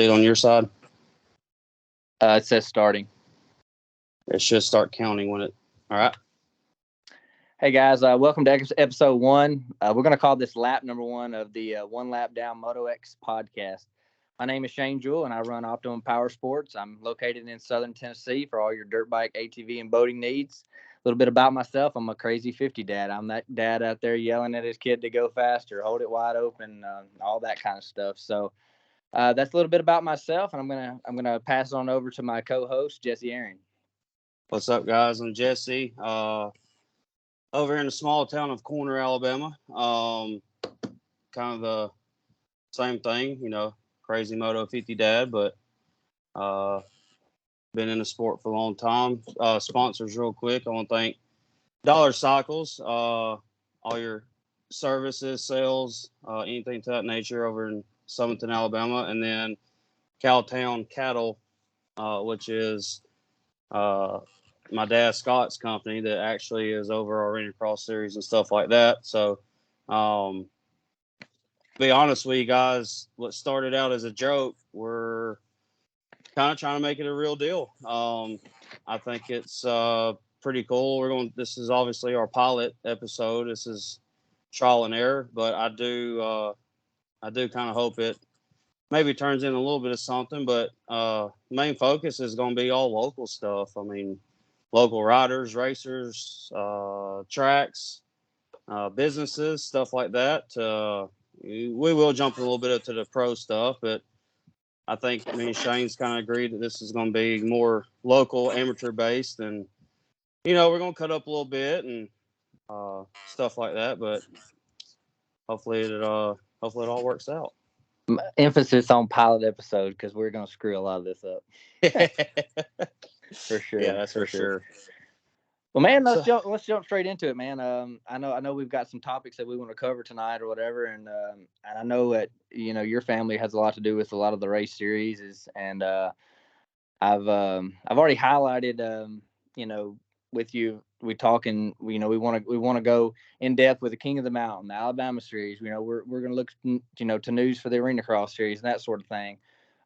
see it on your side? It says starting. It should start counting when it. All right. Hey guys, welcome to episode 1. We're going to call this lap number 1 of the One Lap Down Moto X podcast. My name is Shane Jewell, and I run Optimum Power Sports. I'm located in Southern Tennessee for all your dirt bike, ATV, and boating needs. A little bit about myself: I'm a crazy 50 dad. I'm that dad out there yelling at his kid to go faster, hold it wide open, all that kind of stuff. So that's a little bit about myself, and I'm gonna pass it on over to my co-host Jesse Aaron. What's up, guys? I'm Jesse. Over in the small town of Corner, Alabama. Kind of the same thing, crazy Moto 50 dad, but been in the sport for a long time. Sponsors, real quick. I want to thank Dollar Cycles, all your services, sales, anything to that nature over in Summerton, Alabama, and then Cowtown Cattle, which is my dad Scott's company that actually is over our Arena Cross series and stuff like that. So, to be honest with you guys, what started out as a joke, we're kind of trying to make it a real deal. I think it's pretty cool. This is obviously our pilot episode. This is trial and error, but I do kind of hope it maybe turns in a little bit of something. But main focus is going to be all local stuff. I mean, local riders, racers, tracks, businesses, stuff like that. We will jump a little bit into the pro stuff, but I think me and Shane's kind of agreed that this is going to be more local, amateur based, and we're going to cut up a little bit and stuff like that. But hopefully it all works out. Emphasis on pilot episode, because we're going to screw a lot of this up. For sure. Yeah, that's for sure. Well, man, let's jump straight into it, man. I know we've got some topics that we want to cover tonight or whatever, and I know that your family has a lot to do with a lot of the race series, and I've already highlighted with you. We talking, we want to go in depth with the King of the Mountain, the Alabama series. We're going to look to news for the Arena Cross series and that sort of thing.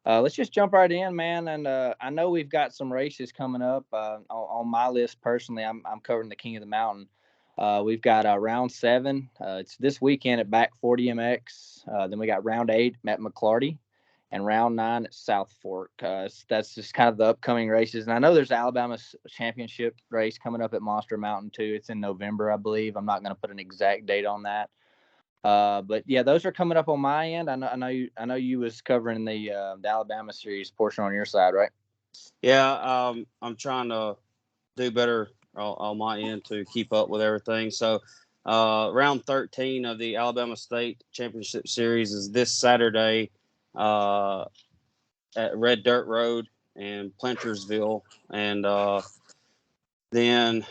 Let's just jump right in, man. And I know we've got some races coming up on my list. Personally, I'm covering the King of the Mountain. We've got round 7. It's this weekend at Back 40 MX. Then we got round 8 at McClarty, and round 9 at South Fork. That's just kind of the upcoming races. And I know there's Alabama championship race coming up at Monster Mountain too. It's in November, I believe. I'm not going to put an exact date on that. But yeah, those are coming up on my end. I know you was covering the Alabama series portion on your side, right? Yeah, I'm trying to do better on my end to keep up with everything. So, round 13 of the Alabama State Championship Series is this Saturday at Red Dirt Road in Plantersville, and then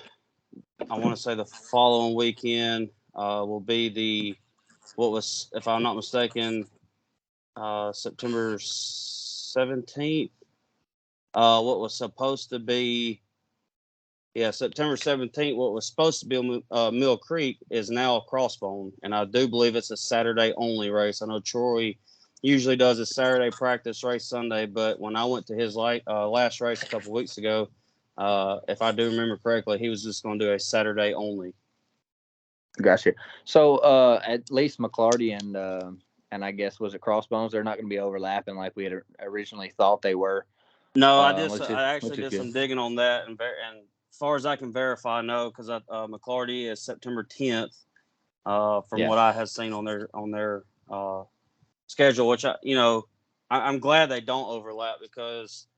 I want to say the following weekend will be what was, if I'm not mistaken, September 17th. What was supposed to be, September 17th, what was supposed to be Mill Creek is now Crossbone. And I do believe it's a Saturday only race. I know Troy usually does a Saturday practice race Sunday, but when I went to his last race a couple weeks ago, if I do remember correctly, he was just going to do a Saturday only. Gotcha. So at least McClarty and I guess was it Crossbones, they're not going to be overlapping like we had originally thought they were. No, I actually did some digging on that, and as far as I can verify, no, because McClarty is September 10th, from what I have seen on their schedule. Which I'm glad they don't overlap, because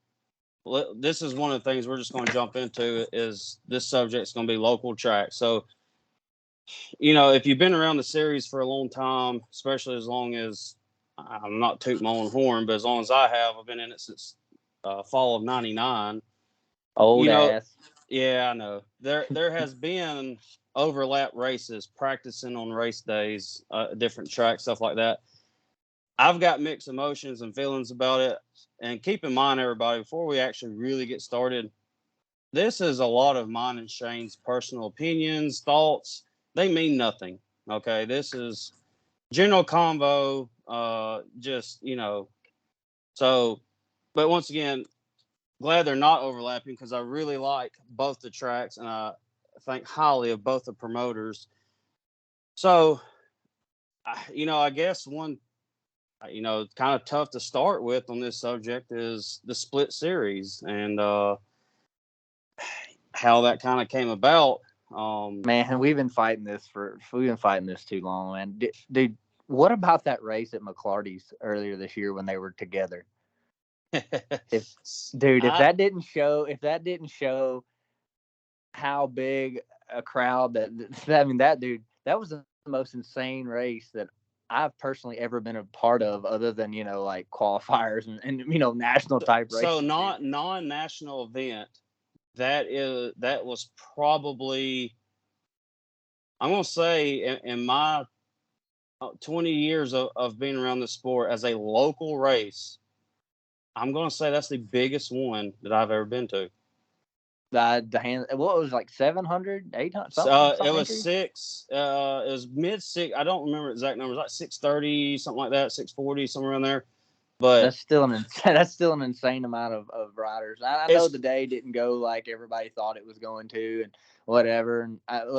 this is one of the things we're just going to jump into. Is this subject's going to be local track? So, if you've been around the series for a long time, especially as long as, I'm not tooting my own horn, but as long as I have, I've been in it since fall of '99. Old ass. Yeah, I know. There has been overlap races, practicing on race days, different tracks, stuff like that. I've got mixed emotions and feelings about it. And keep in mind, everybody, before we actually really get started, this is a lot of mine and Shane's personal opinions, thoughts. They mean nothing. Okay, this is general convo. Just So, but once again, glad they're not overlapping because I really like both the tracks and I think highly of both the promoters. So, I guess one, kind of tough to start with on this subject is the split series and how that kind of came about. Man, we've been fighting this too long, man. Dude, what about that race at McClarty's earlier this year when they were together? If if that didn't show how big a crowd that was the most insane race that I've personally ever been a part of, other than like qualifiers and national type races. So not non-national event. That was probably, I'm gonna say, in my 20 years of being around the sport as a local race, I'm gonna say that's the biggest one that I've ever been to. What was like 700, 800, It was six. It was mid six. I don't remember exact numbers. Like 630, something like that, 640, somewhere around there. But that's still an insane amount of riders. I know the day didn't go like everybody thought it was going to, and whatever. And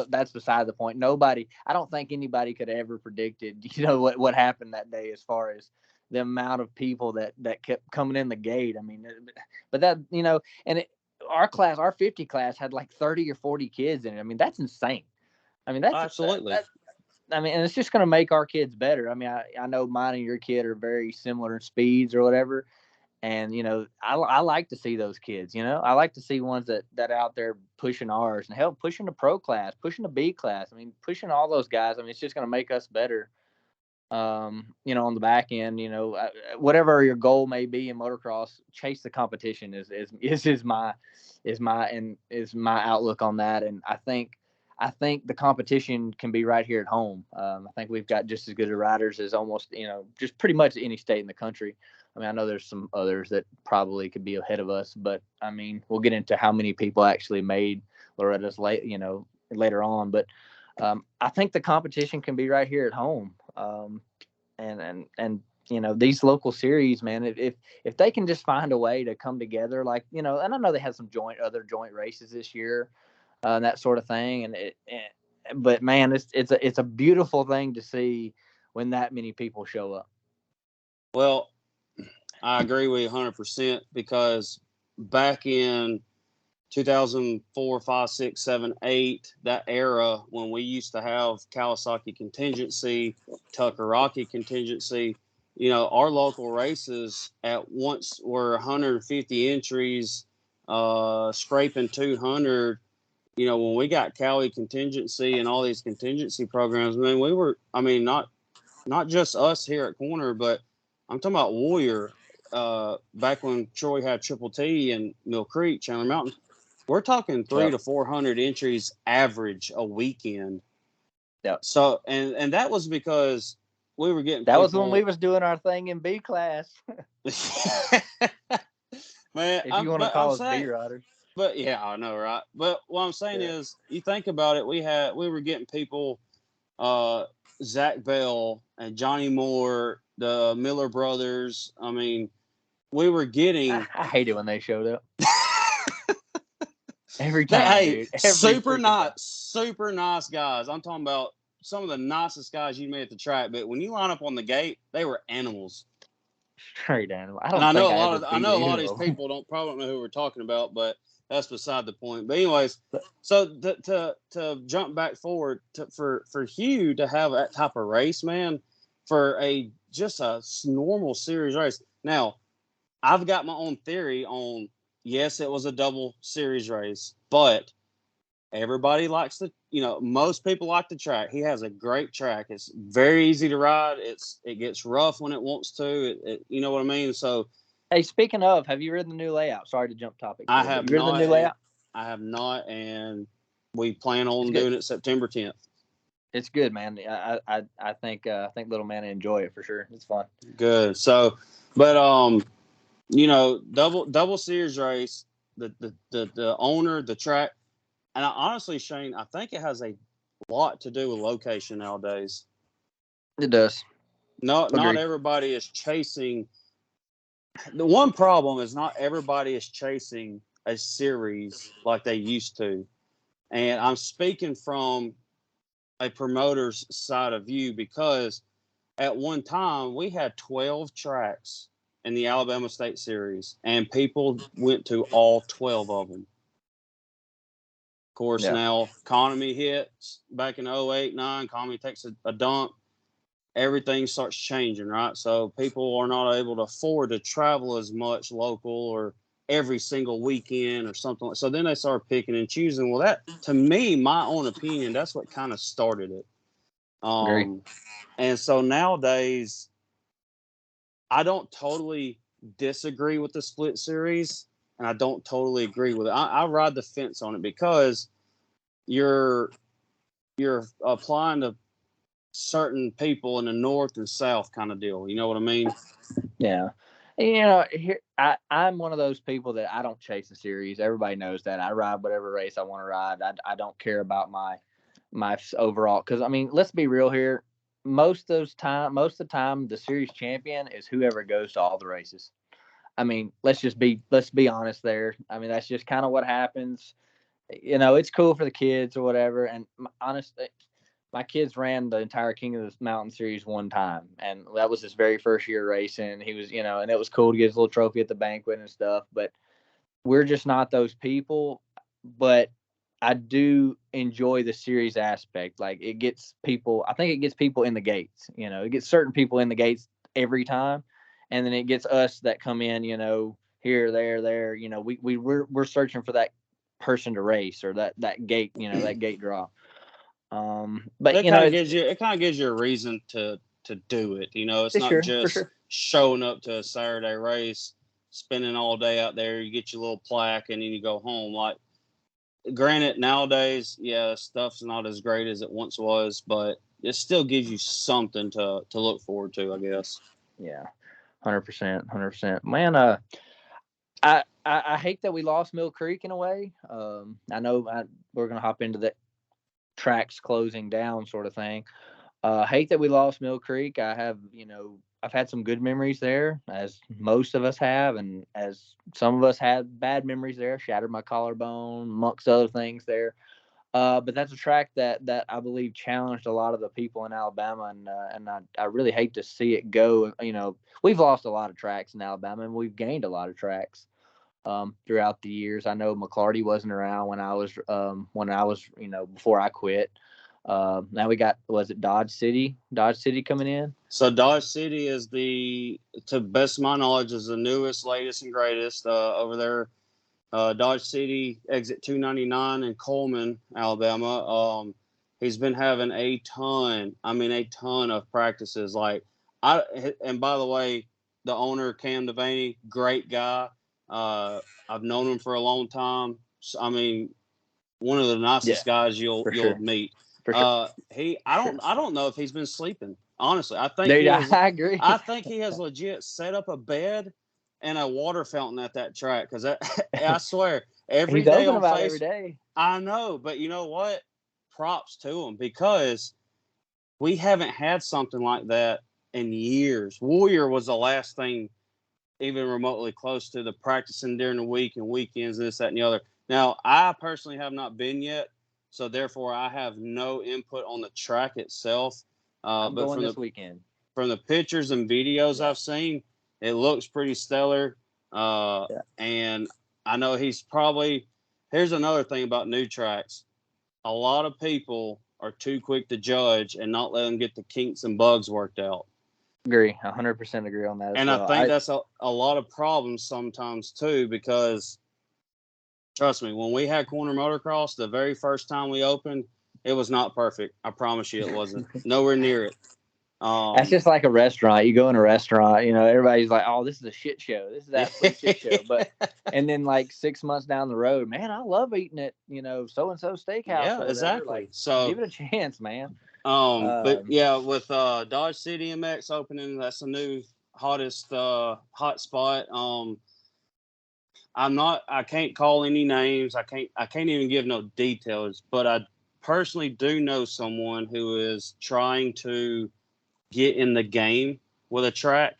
that's beside the point. I don't think anybody could have ever predicted, what happened that day as far as the amount of people that kept coming in the gate. I mean, but that and our 50 class had like 30 or 40 kids in it. I mean, that's insane. I mean, that's absolutely. I mean, and it's just going to make our kids better. I mean, I know mine and your kid are very similar in speeds or whatever. And, I like to see those kids, I like to see ones that out there pushing ours and help pushing the pro class, pushing the B class. I mean, pushing all those guys. I mean, it's just going to make us better. On the back end, whatever your goal may be in motocross, chase the competition is my outlook on that. And I think the competition can be right here at home. I think we've got just as good of riders as almost, just pretty much any state in the country. I mean, I know there's some others that probably could be ahead of us, but I mean, we'll get into how many people actually made Loretta's later on. But I think the competition can be right here at home. And these local series, man, if they can just find a way to come together, like, and I know they had some other joint races this year, and that sort of thing. But man, it's a beautiful thing to see when that many people show up. Well, I agree with you 100% because back in 2004, 5, 6, 7, 8, that era when we used to have Kawasaki contingency, Tucker-Rocky contingency, our local races at once were 150 entries, scraping 200. When we got Cowie contingency and all these contingency programs, man, not just us here at Corner, but I'm talking about Warrior. Back when Troy had Triple T and Mill Creek, Chandler Mountain, we're talking 300 to 400 entries average a weekend. Yep. So, and that was because we were getting. That was when we was doing our thing in B class. Man, if you want to call us B riders. But yeah, I know, right? But what I'm saying is, you think about it, we were getting people, Zach Bell and Johnny Moore, the Miller brothers. I mean, we were getting. I hate it when they showed up. Every time, dude. Super nice guys. I'm talking about some of the nicest guys you met at the track. But when you line up on the gate, they were animals. Straight animal. I know a lot of these people probably don't know who we're talking about, but that's beside the point. But anyways, so to jump back forward for Hugh to have that type of race, man, for just a normal series race. Now, I've got my own theory on. Yes, it was a double series race, but everybody likes most people like the track. He has a great track. It's very easy to ride. It gets rough when it wants to. You know what I mean? So, hey, speaking of, have you ridden the new layout? Sorry to jump topic. I have ridden the new layout. I have not, and we plan on doing it September 10th. It's good, man. I think little man enjoy it for sure. It's fun. Good. So, but double series race, the owner, the track, and honestly, Shane, I think it has a lot to do with location nowadays. It does. Not everybody is chasing the one problem is not everybody is chasing a series like they used to. And I'm speaking from a promoter's side of view because at one time we had 12 tracks in the Alabama State Series, and people went to all 12 of them. Of course, now economy hits back in 08, 09, economy takes a dump. Everything starts changing, right? So people are not able to afford to travel as much local or every single weekend or something. So then they start picking and choosing. Well, that, to me, my own opinion, that's what kind of started it. Great. And so nowadays, I don't totally disagree with the split series, and I don't totally agree with it. I ride the fence on it because you're applying to certain people in the north and south kind of deal. You know what I mean? Yeah. Here I'm one of those people that I don't chase a series. Everybody knows that. I ride whatever race I want to ride. I don't care about my overall, because I mean, let's be real here. Most of the time, the series champion is whoever goes to all the races. I mean, let's be honest there. I mean, that's just kind of what happens. It's cool for the kids or whatever. And honestly, my kids ran the entire King of the Mountain series one time, and that was his very first year racing. He was, and it was cool to get his little trophy at the banquet and stuff. But we're just not those people. But I do enjoy the series aspect. Like, it gets people. I think it gets people in the gates. It gets certain people in the gates every time, and then it gets us that come in. Here, there. We're searching for that person to race, or that gate. That gate draw. But It kind of gives you a reason to do it. It's not for just sure. showing up to a Saturday race, spending all day out there. You get your little plaque and then you go home. Like, granted, nowadays, yeah, stuff's not as great as it once was, but it still gives you something to look forward to, I guess. Yeah, 100%, 100%. Man, I hate that we lost Mill Creek in a way. I know we're gonna hop into the tracks closing down sort of thing. Hate that we lost Mill Creek. I've had some good memories there, as most of us have, and as some of us had bad memories there. Shattered my collarbone, amongst other things there. But that's a track that I believe challenged a lot of the people in Alabama, and I really hate to see it go. We've lost a lot of tracks in Alabama, and we've gained a lot of tracks throughout the years. I know McClarty wasn't around when I was before I quit. Now we got, was it Dodge City coming in? So Dodge City is to best of my knowledge, is the newest, latest, and greatest over there. Dodge City, exit 299 in Coleman, Alabama. He's been having a ton of practices. And by the way, the owner, Cam Devaney, great guy. I've known him for a long time. I mean, one of the nicest guys you'll meet. For sure. I don't know if he's been sleeping. Honestly, I think I agree. I think he has legit set up a bed and a water fountain at that track, because I swear every He's day open on about Facebook, every day. I know, but you know what? Props to him, because we haven't had something like that in years. Warrior was the last thing even remotely close to the practicing during the week and weekends, this, that, and the other. Now, I personally have not been yet, so therefore I have no input on the track itself. I'm but going this weekend. From the pictures and videos I've seen, it looks pretty stellar. And I know he's probably. Here's another thing about new tracks. A lot of people are too quick to judge and not let them get the kinks and bugs worked out. Agree. 100% agree on that. And I think that's a lot of problems sometimes too, because trust me, when we had Corner Motocross, the very first time we opened, it was not perfect. I promise you it wasn't. Nowhere near it. That's just like a restaurant. You go in a restaurant, everybody's like, "Oh, this is a shit show. This is absolute shit show." But and then like 6 months down the road, man, I love eating at so and so steakhouse. Yeah, exactly. Like, so give it a chance, man. But yeah, with Dodge City MX opening, that's a new hottest hot spot. I can't call any names. I can't even give no details, but I personally do know someone who is trying to get in the game with a track.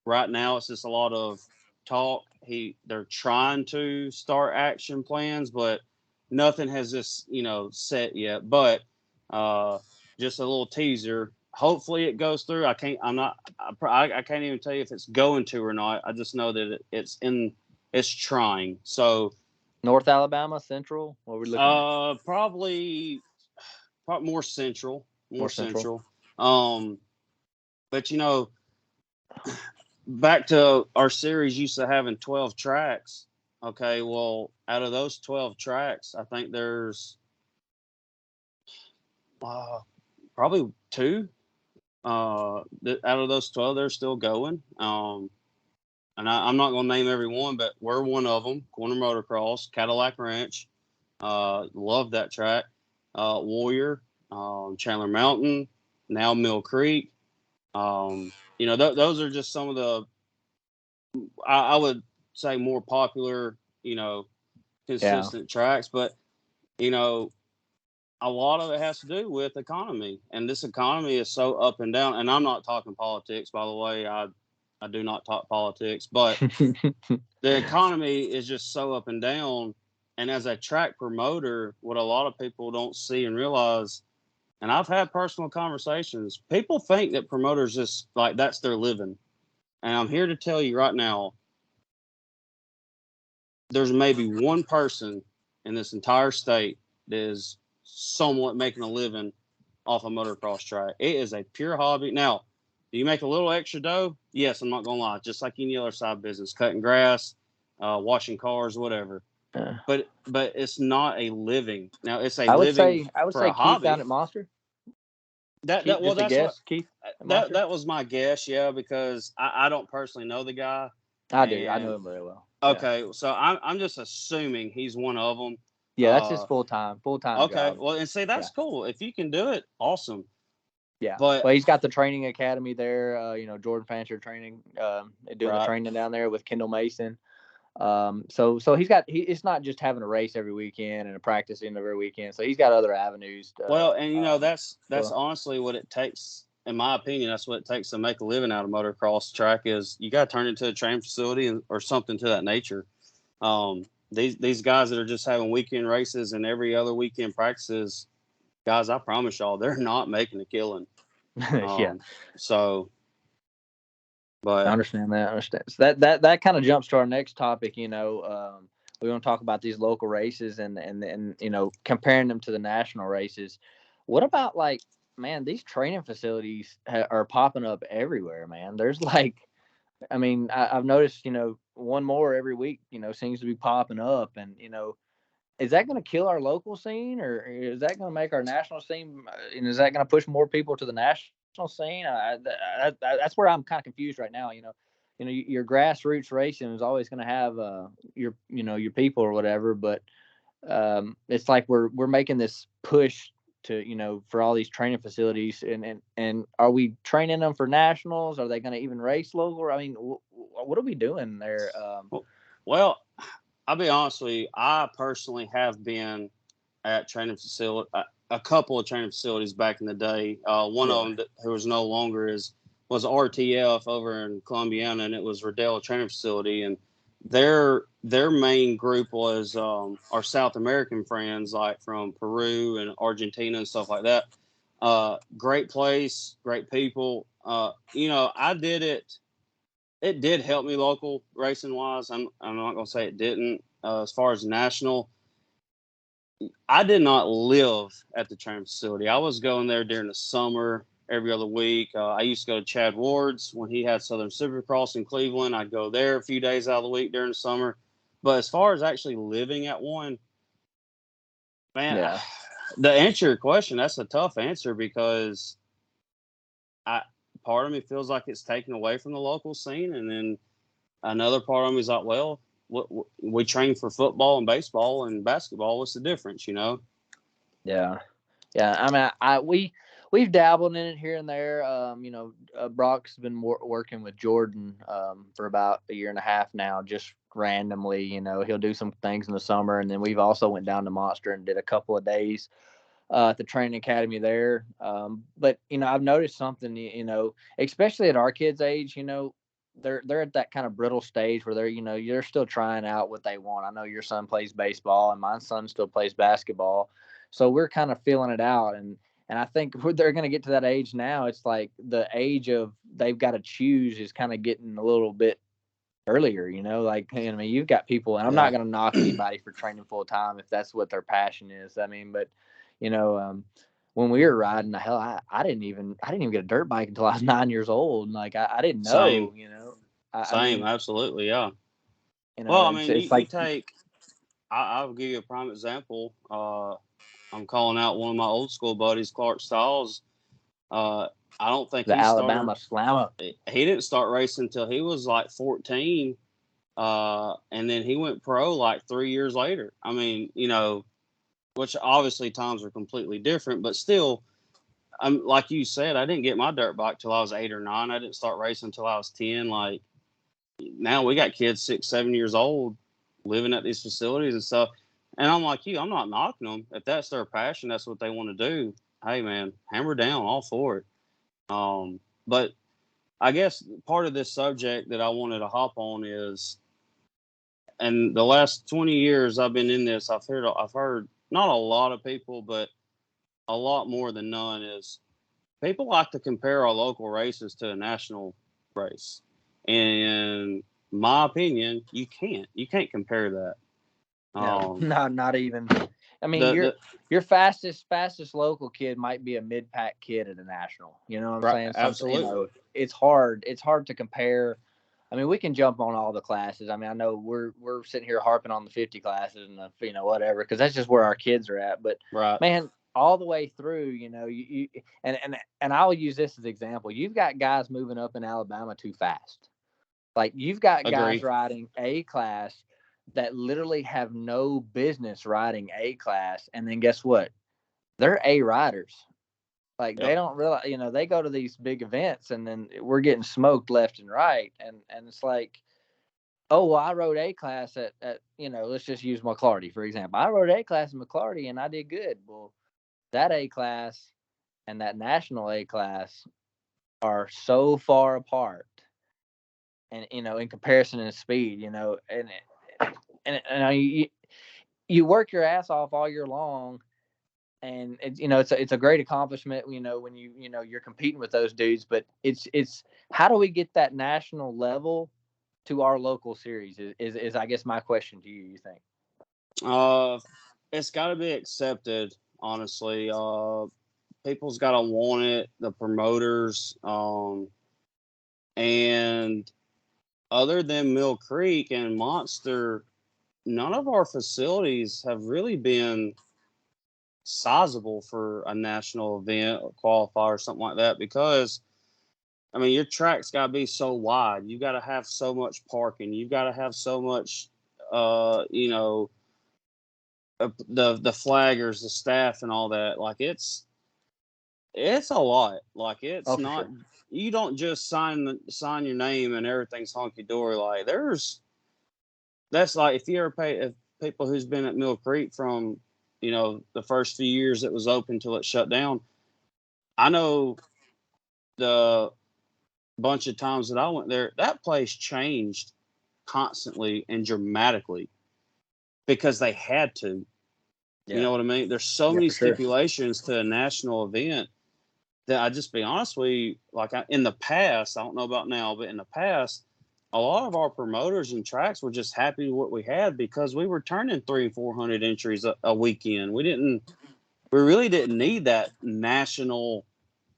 right now it's just a lot of talk. They're trying to start action plans, but nothing has just set yet. But just a little teaser. Hopefully it goes through. I can't. I'm not. I can't even tell you if it's going to or not. I just know that it's in. It's trying. So North Alabama, Central. What are we looking at? Probably more central. More central. But back to our series used to having 12 tracks. Okay, well, out of those 12 tracks, I think there's probably two. Out of those 12, they're still going. And I'm not going to name every one, but we're one of them. Corner Motocross, Cadillac Ranch. Love that track. Warrior, Chandler Mountain, now Mill Creek. Those are just some of the, I would say, more popular, consistent tracks. But, a lot of it has to do with economy. And this economy is so up and down. And I'm not talking politics, by the way. I do not talk politics. But the economy is just so up and down. And as a track promoter, what a lot of people don't see and realize, and I've had personal conversations, people think that promoters just like that's their living. And I'm here to tell you right now, there's maybe one person in this entire state that is somewhat making a living off a motocross track. It is a pure hobby. Now, do you make a little extra dough? Yes, I'm not going to lie. Just like any other side business, cutting grass, washing cars, whatever. But it's not a living. Now it's a living I would for say a hobby. Keith down at Monster. That's Keith. That was my guess, yeah, because I don't personally know the guy. I do. I know him very well. Okay, so I'm just assuming he's one of them. Yeah, that's his full time okay, job. well, and see, that's cool. If you can do it, awesome. Yeah, but well, he's got the training academy there. Jordan Fancher training, doing the training down there with Kendall Mason. So it's not just having a race every weekend and a practice every weekend. So he's got other avenues. That's honestly what it takes. In my opinion, that's what it takes to make a living out of motocross track is you got to turn it into a training facility or something to that nature. These guys that are just having weekend races and every other weekend practices, guys, I promise y'all, they're not making a killing. So, but I understand that. So that kind of jumps to our next topic. We want to talk about these local races and comparing them to the national races. What about man, these training facilities are popping up everywhere, man. There's I've noticed, one more every week, seems to be popping up. And, is that going to kill our local scene or is that going to make our national scene? And is that going to push more people to the national scene? That's where I'm kind of confused right now. Your grassroots racing is always going to have your people or whatever, but it's like we're making this push to for all these training facilities and are we training them for nationals? Are they going to even race local? I mean, what are we doing there? Well, I'll be honest with you. I personally have been at training facility, a couple of training facilities back in the day. One of them who was no longer was RTF over in Columbiana, and it was Riddell Training Facility, and their main group was our South American friends, like from Peru and Argentina and stuff like that. Great place, great people. I did it. It did help me local racing wise. I'm not gonna say it didn't. As far as national, I did not live at the training facility. I was going there during the summer every other week. I used to go to Chad Ward's when he had Southern Supercross in Cleveland. I'd go there a few days out of the week during the summer. But as far as actually living at one, man, the answer to your question, that's a tough answer because part of me feels like it's taken away from the local scene. And then another part of me is like, well, we train for football and baseball and basketball. What's the difference, Yeah. I mean, we've dabbled in it here and there. Brock's been working with Jordan for about a year and a half now, just randomly. He'll do some things in the summer, and then we've also went down to Monster and did a couple of days at the training academy there. But I've noticed something. Especially at our kids' age, they're at that kind of brittle stage where they're still trying out what they want. I know your son plays baseball and my son still plays basketball, so we're kind of feeling it out. And I think they're going to get to that age now. It's like the age of they've got to choose is kind of getting a little bit earlier. Like, I mean, you've got people, and I'm not going to knock anybody for training full time if that's what their passion is. I mean, but when we were riding, the hell, I didn't even get a dirt bike until I was 9 years old. And like, I didn't know, Same, absolutely, yeah. Well, I mean, you take, I'll give you a prime example. I'm calling out one of my old school buddies, Clark Stiles. I don't think the Alabama Slammer. He didn't start racing until he was like 14. And then he went pro like 3 years later. I mean, which obviously times are completely different, but still, like you said, I didn't get my dirt bike till I was 8 or 9. I didn't start racing until I was 10. Like, now we got kids 6, 7 years old living at these facilities and stuff. And I'm like you, I'm not knocking them. If that's their passion, that's what they want to do. Hey, man, hammer down, all for it. But I guess part of this subject that I wanted to hop on is, and the last 20 years I've been in this, I've heard not a lot of people, but a lot more than none, is people like to compare our local races to a national race. And my opinion, you can't compare that. No, not even. I mean, your fastest local kid might be a mid-pack kid at a national. You know what I'm saying? Absolutely. It's hard. It's hard to compare. I mean, we can jump on all the classes. I mean, I know we're sitting here harping on the 50 classes and the whatever, because that's just where our kids are at. But man, all the way through, you and I'll use this as an example. You've got guys moving up in Alabama too fast. Like, you've got guys riding A class that literally have no business riding A class, and then guess what? They're A riders. Like, they don't realize, they go to these big events, and then we're getting smoked left and right, and it's like, oh, well, I rode A class at let's just use McClarty for example. I rode A class in McClarty and I did good. Well, that A class and that national A class are so far apart, and in comparison to speed, and you work your ass off all year long, and it's a great accomplishment, when you're competing with those dudes, but it's how do we get that national level to our local series is I guess my question to you think? It's got to be accepted, honestly. People's got to want it, the promoters, and other than Mill Creek and Monster, none of our facilities have really been sizable for a national event or qualifier or something like that, because I mean, your track's got to be so wide. You got to have so much parking. You got to have so much, the flaggers, the staff, and all that. Like, it's a lot. Like, it's not. Sure. You don't just sign your name and everything's honky dory. Like, that's like, if you ever if people who's been at Mill Creek from, the first few years it was open till it shut down. I know the bunch of times that I went there, that place changed constantly and dramatically because they had to. Yeah. You know what I mean? There's so many stipulations to a national event that I just be honest with you, like in the past, I don't know about now, but in the past, a lot of our promoters and tracks were just happy with what we had because we were turning 300 and 400 entries a weekend. We really didn't need that national,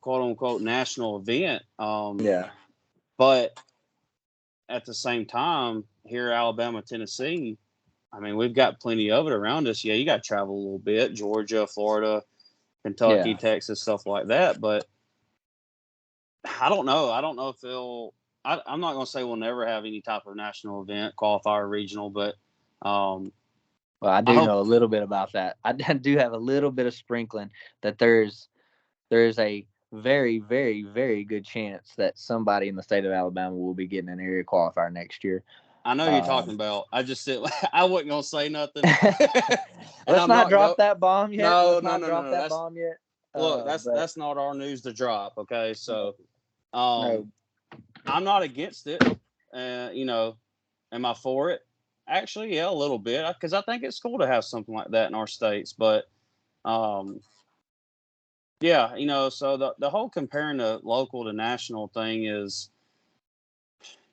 quote unquote, national event. But at the same time, here, Alabama, Tennessee, I mean, we've got plenty of it around us. Yeah, you got to travel a little bit, Georgia, Florida, Kentucky, Texas, stuff like that. But I don't know. I don't know if I'm not going to say we'll never have any type of national event, qualifier, regional, but well, I do know a little bit about that. I do have a little bit of sprinkling that there's a very, very, very good chance that somebody in the state of Alabama will be getting an area qualifier next year. I know you're talking about. I wasn't going to say nothing. Let's not drop that bomb yet. No. That bomb yet. Look, that's not our news to drop. Okay, so I'm not against it. Am I for it? Actually, yeah, a little bit, because I think it's cool to have something like that in our states. But um, yeah, so the whole comparing the local to national thing is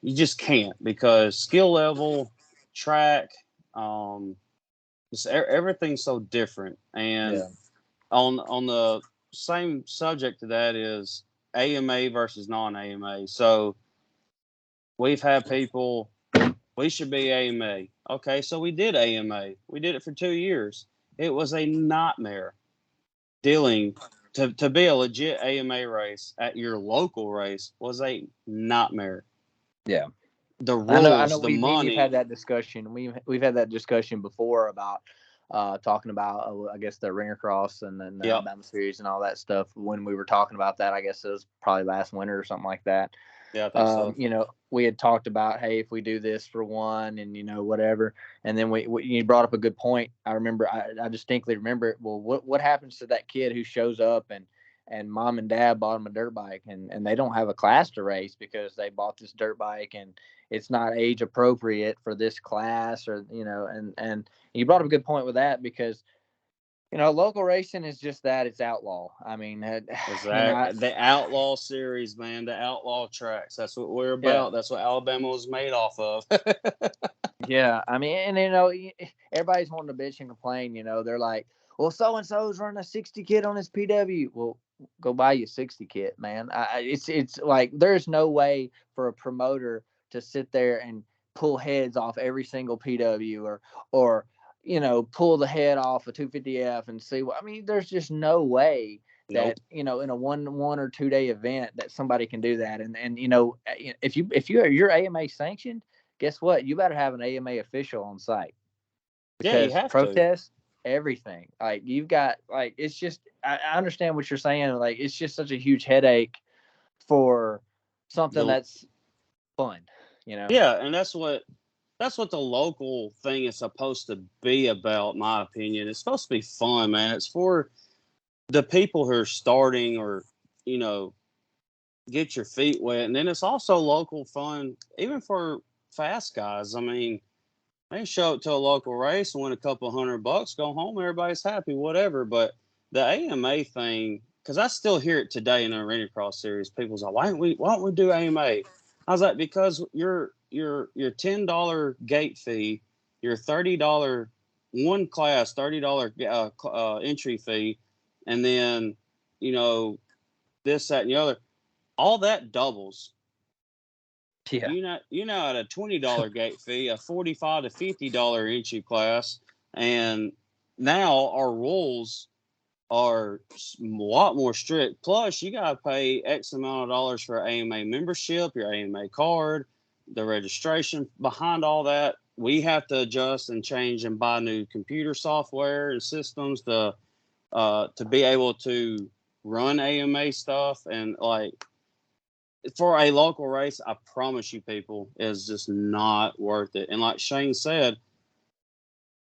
you just can't, because skill level, track, um, everything's so different. And Yeah. on the same subject to that is AMA versus non-AMA. So we've had people, we should be AMA. Okay, so we did AMA. We did it for 2 years. It was a nightmare dealing to be a legit AMA race at your local race was a nightmare. Yeah. The I know rules, the me and you've had money. that discussion. We've had that discussion before about talking about I guess the Ringer Cross and then the Yep. Alabama series and all that stuff. When we were talking about that, I guess it was probably last winter or something like that. Yeah, I think so. We had talked about, hey, if we do this for one and whatever, and then you brought up a good point. I remember, I distinctly remember it. Well, what happens to that kid who shows up and mom and dad bought him a dirt bike and they don't have a class to race because they bought this dirt bike and it's not age appropriate for this class, or and you brought up a good point with that, because local racing is just that, it's outlaw. I mean, The outlaw series, man, the outlaw tracks. That's what we're about. Yeah. That's what Alabama was made off of. Yeah, I mean, and everybody's wanting to bitch and complain. They're like, "Well, so and so's running a 60 kit on his PW." Well, go buy you a 60 kit, man. It's like there's no way for a promoter to sit there and pull heads off every single PW, or pull the head off a 250F and see what. I mean, there's just no way Nope. that in a one or 2 day event that somebody can do that. And if you're AMA sanctioned, guess what? You better have an AMA official on site, Yeah, you because have to. protest everything. Like, you've got, like, it's just, I understand what you're saying. Like, it's just such a huge headache for something The that's fun. Yeah, and that's what the local thing is supposed to be about, in my opinion. It's supposed to be fun, man. It's for the people who are starting, or you know, get your feet wet, and then it's also local fun, even for fast guys. I mean, they show up to a local race and win a couple $100, go home, everybody's happy, whatever. But the AMA thing, because I still hear it today in the Arena Cross series, people's like, why don't we do AMA? I was like, because your $10 gate fee, your $30 one class, $30 entry fee, and then this, that, and the other, all that doubles. Yeah. At a $20 gate fee, a $45 to $50 entry class, and now our rules are a lot more strict. Plus, you got to pay X amount of dollars for AMA membership, your AMA card, the registration behind all that. We have to adjust and change and buy new computer software and systems to be able to run AMA stuff. And like, for a local race, I promise you, people, is just not worth it. And like Shane said,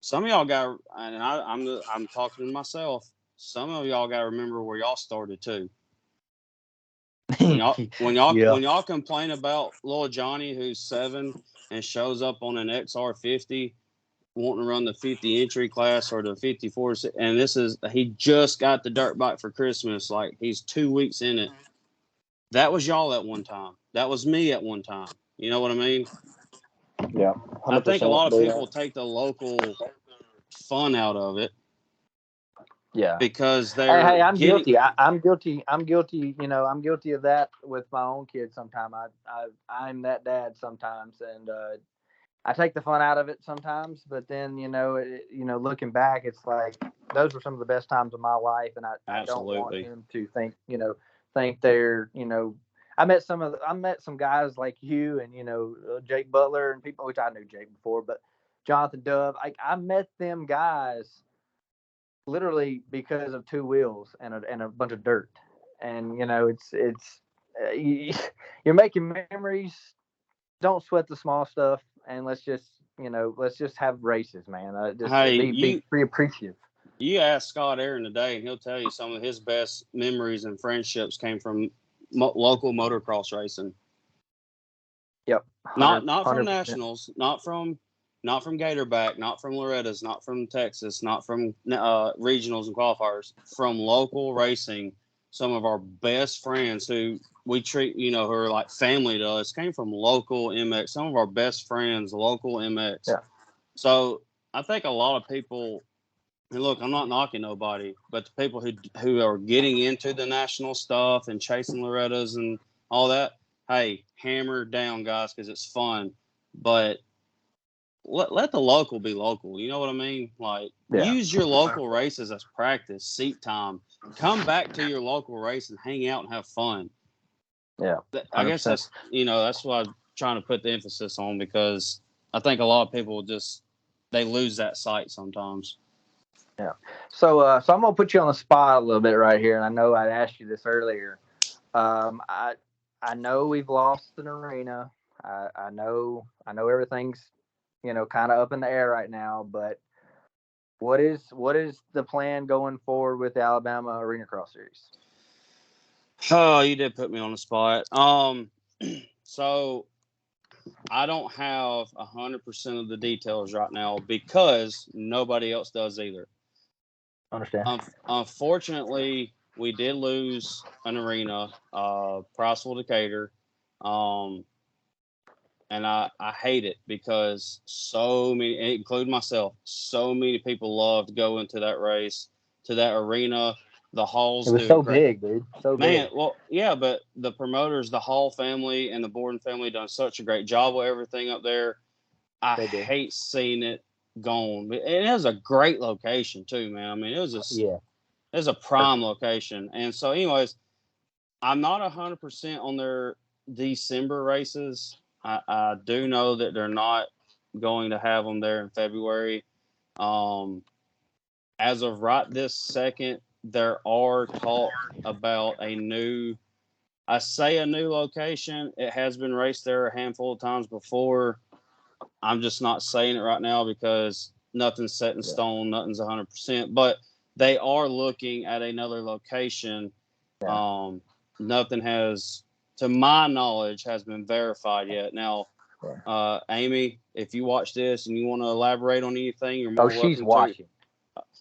some of y'all got, and I'm talking to myself. Some of y'all got to remember where y'all started too. When y'all when y'all Yeah. when y'all complain about little Johnny who's 7 and shows up on an XR50 wanting to run the 50 entry class or the 54, and he just got the dirt bike for Christmas, like he's 2 weeks in it. That was y'all at one time. That was me at one time. You know what I mean? Yeah. I think a 100%. lot of people take the local fun out of it. Yeah. Because they're Hey, I'm getting. guilty. I'm guilty. I'm guilty. I'm guilty of that with my own kids. Sometimes I'm that dad sometimes, and I take the fun out of it sometimes. But then looking back, it's like those were some of the best times of my life, and I don't want Absolutely. him to think they're. I met some guys like you and Jake Butler and people, which I knew Jake before, but Jonathan Dove. I met them guys literally because of two wheels and a bunch of dirt. And it's you're making memories. Don't sweat the small stuff, and let's just have races, man. Just Hey, be appreciative. you ask Scott Aaron today, and he'll tell you some of his best memories and friendships came from local motocross racing. Yep. Not from 100%. nationals, not from Gatorback, not from Loretta's, not from Texas, not from regionals and qualifiers, from local racing. Some of our best friends who we treat, who are like family to us, came from local MX. Some of our best friends, local MX. Yeah. So I think a lot of people, and look, I'm not knocking nobody, but the people who are getting into the national stuff and chasing Loretta's and all that, hey, hammer down, guys, because it's fun. But let the local be local. You know what I mean? Like, use your local races as practice, seat time. Come back to your local race and hang out and have fun. Yeah. 100%. I guess that's what I'm trying to put the emphasis on, because I think a lot of people they lose that sight sometimes. Yeah. So I'm gonna put you on the spot a little bit right here, and I know I asked you this earlier. I know we've lost an arena. I know everything's kind of up in the air right now, but what is the plan going forward with the Alabama Arena Cross Series? Oh, you did put me on the spot. So I don't have 100% of the details right now because nobody else does either. Understand? Unfortunately, we did lose an arena, Priceville Decatur. And I hate it because so many, including myself, so many people love to go into that race, to that arena. The halls. It was so big, dude. So man, big. well, yeah, but the promoters, the Hall family and the Borden family, done such a great job with everything up there. I hate seeing it gone. And it was a great location too, man. I mean, it was it was a prime location. And so, anyways, I'm not 100% on their December races. I do know that they're not going to have them there in February. As of right this second, there are talk about a new location. It has been raced there a handful of times before. I'm just not saying it right now because nothing's set in stone. Nothing's 100%, but they are looking at another location. Yeah. Nothing has, to my knowledge, has been verified yet. Now, Amy, if you watch this and you want to elaborate on anything, you're more welcome she's watching.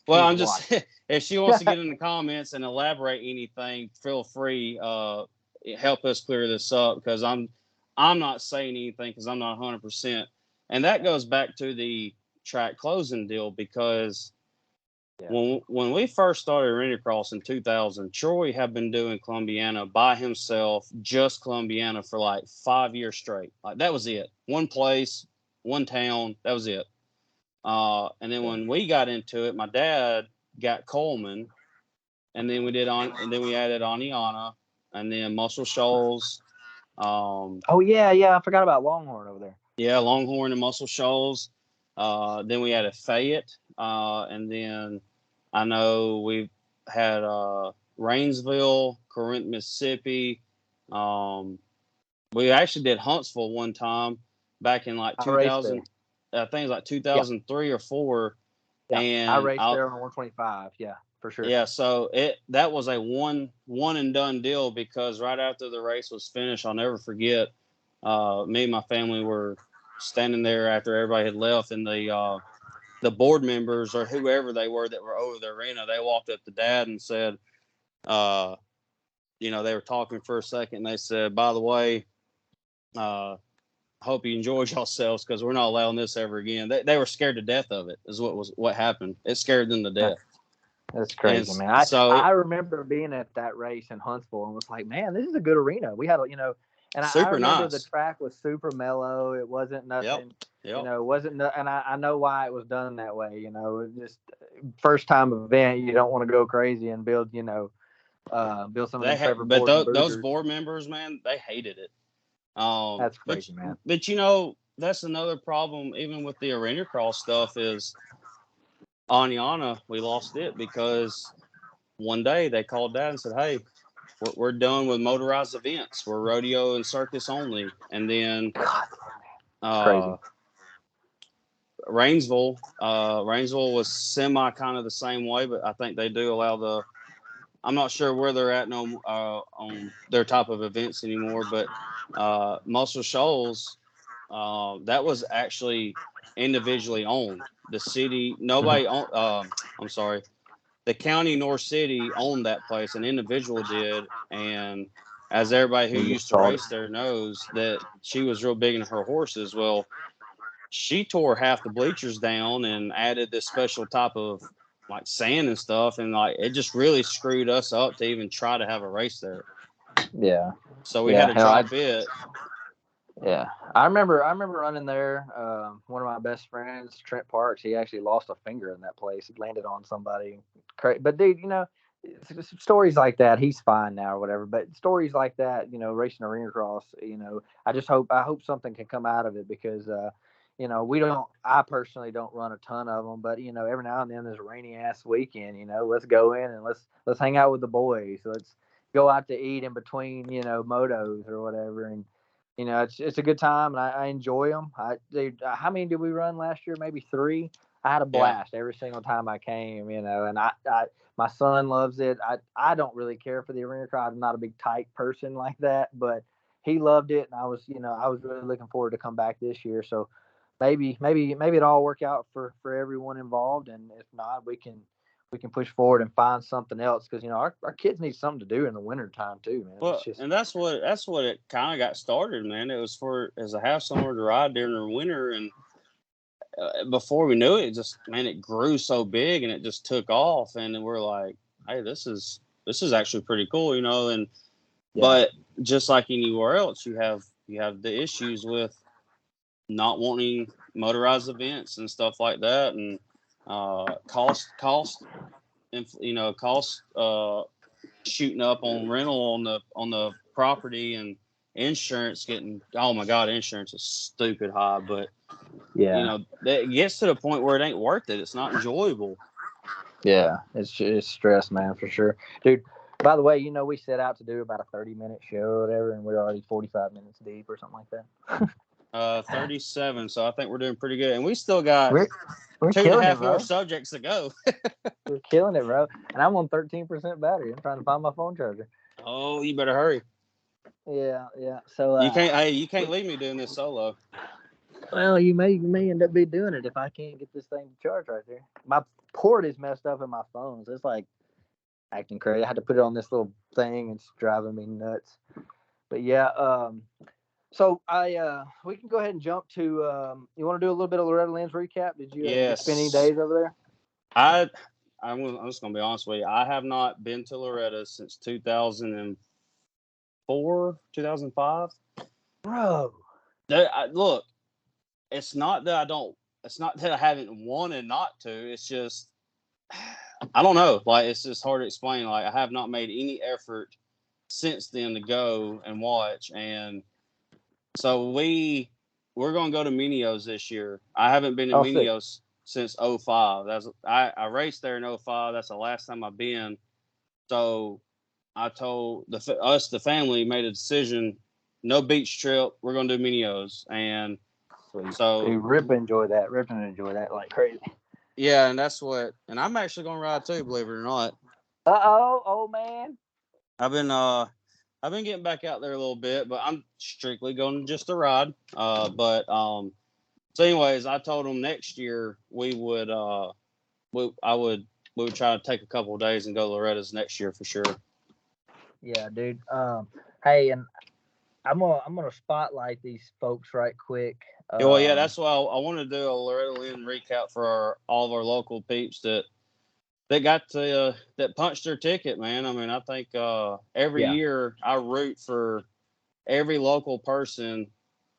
Well, I'm just if she wants to get in the comments and elaborate anything, feel free. Help us clear this up, because I'm not saying anything because I'm not 100%, and that goes back to the track closing deal, because when we first started Arena Cross in 2000, Troy had been doing Columbiana by himself, just Columbiana, for like 5 years straight. Like, that was it. One place, one town, that was it. And then when we got into it, my dad got Coleman, and then we added Aniana, and then Muscle Shoals. I forgot about Longhorn over there. Yeah, Longhorn and Muscle Shoals. Then we added Fayette, and then I know we've had Rainsville, Corinth, Mississippi. We actually did Huntsville one time back in like 2000. I think it was like 2003 or 4. Yeah, and I raced there on 125. Yeah, for sure. Yeah, so that was a one and done deal, because right after the race was finished, I'll never forget. Me and my family were standing there after everybody had left, and the board members or whoever they were that were over the arena, they walked up to Dad and said, they were talking for a second, and they said, "By the way, hope you enjoyed yourselves, because we're not allowing this ever again." They were scared to death of it, is what happened. It scared them to death. That's crazy, man. I remember being at that race in Huntsville and was like, man, this is a good arena. We had, and I remember the track was super mellow. It wasn't nothing, it wasn't, and I know why it was done that way. Just first time event, you don't want to go crazy and build, build some of them Trevor Board. Those board members, man, they hated it. That's crazy, man. But that's another problem, even with the Arena Cross stuff, is Aniana, we lost it because one day they called Dad and said, "Hey, we're done with motorized events. We're rodeo and circus only." And then crazy. Rainsville was semi kind of the same way, but I think they do allow I'm not sure where they're at on their type of events anymore, but Muscle Shoals, that was actually individually owned. The city, nobody owned, I'm sorry, the county nor city owned that place. An individual did. And as everybody who You used just to saw it. race there knows, that she was real big into her horses. Well, she tore half the bleachers down and added this special type of like sand and stuff. And like, it just really screwed us up to even try to have a race there. Yeah. So we had to hell, drop it. Yeah, I remember running there. One of my best friends, Trent Parks, he actually lost a finger in that place. He landed on somebody. But dude, stories like that. He's fine now or whatever. But stories like that, racing arena cross. I hope something can come out of it because, we don't. I personally don't run a ton of them, but every now and then there's a rainy ass weekend. Let's go in and let's hang out with the boys. Let's go out to eat in between, motos or whatever and. It's a good time, and I enjoy them. How many did we run last year? Maybe 3. I had a blast every single time I came, and my son loves it. I don't really care for the arena crowd. I'm not a big tight person like that, but he loved it, and I was really looking forward to come back this year. So maybe it'll all work out for everyone involved, and if not, we can push forward and find something else because our kids need something to do in the wintertime too, man. Well, and that's what it kind of got started, man. It was as a have somewhere to ride during the winter, and before we knew it, it grew so big and it just took off, and then we're like, hey, this is actually pretty cool, and but just like anywhere else, you have the issues with not wanting motorized events and stuff like that, and cost and cost shooting up on rental on the property, and insurance getting, oh my god, insurance is stupid high. But it gets to the point where it ain't worth it. It's not enjoyable. Yeah, it's stress, man, for sure, dude. By the way, we set out to do about a 30-minute show or whatever, and we're already 45 minutes deep or something like that. 37. So I think we're doing pretty good, and we still got we're 2.5 more subjects to go. We're killing it, bro. And I'm on 13% battery. I'm trying to find my phone charger. Oh, you better hurry. Yeah. So you can't leave me doing this solo. Well, you may end up be doing it if I can't get this thing to charge right there. My port is messed up in my phone, so it's like acting crazy. I had to put it on this little thing. It's driving me nuts. But yeah, so we can go ahead and jump to. You want to do a little bit of Loretta Lynn's recap? Did you spend any days over there? I'm just gonna be honest with you. I have not been to Loretta since 2004, 2005. Bro, look, it's not that I don't. It's not that I haven't wanted not to. It's just I don't know. Like, it's just hard to explain. Like, I have not made any effort since then to go and watch. And so we're gonna go to Minios this year. I haven't been to Minios since 05. I raced there in 05. That's the last time I've been. So I told the family made a decision. No beach trip. We're gonna do Minios. And so dude, Rip enjoy that like crazy. Yeah, and that's what. And I'm actually gonna ride too, believe it or not. Oh man. I've been getting back out there a little bit, but I'm strictly going just to ride. So anyways, I told them next year we would try to take a couple of days and go to Loretta's next year for sure. Yeah, dude. Hey, and I'm gonna spotlight these folks right quick. That's why I want to do a Loretta Lynn recap for all of our local peeps that got to that punched their ticket, man. I mean, I think every year I root for every local person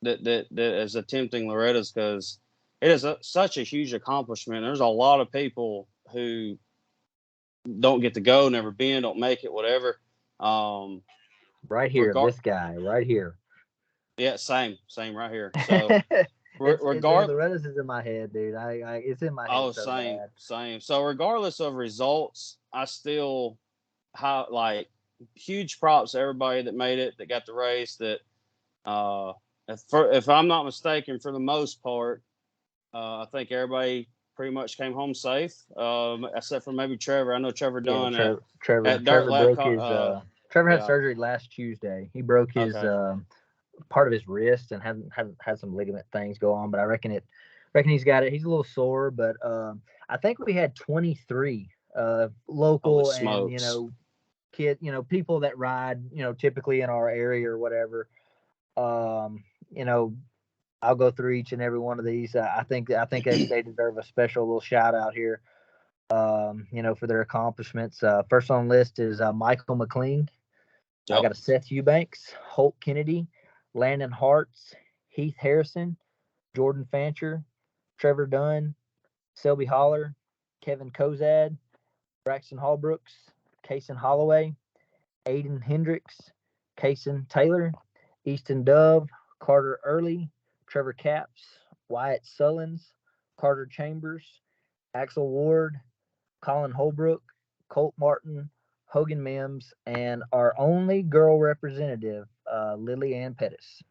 that is attempting Loretta's, because it is such a huge accomplishment. There's a lot of people who don't get to go, never been, don't make it, whatever. Right here, this guy right here. Yeah, same right here. So Loretta's is in my head, dude. It's in my head. Oh, same. So regardless of results, I still huge props to everybody that made it, that got the race. That if I'm not mistaken, for the most part, I think everybody pretty much came home safe, except for maybe Trevor. I know Trevor Dunn Trevor had surgery last Tuesday. He broke his part of his wrist and hadn't had some ligament things go on, but I reckon he's got it. He's a little sore, but I think we had 23 Holy local and smokes. people that ride typically in our area or whatever. You know, I'll go through each and every one of these. I think they deserve a special little shout out here. For their accomplishments. First on the list is Michael McLean. I Yep. got a Seth Eubanks, Holt Kennedy, Landon Hartz, Heath Harrison, Jordan Fancher, Trevor Dunn, Selby Holler, Kevin Kozad, Braxton Hallbrooks, Kason Holloway, Aiden Hendricks, Kason Taylor, Easton Dove, Carter Early, Trevor Capps, Wyatt Sullins, Carter Chambers, Axel Ward, Colin Holbrook, Colt Martin, Hogan Mims, and our only girl representative, Lily Ann Pettis.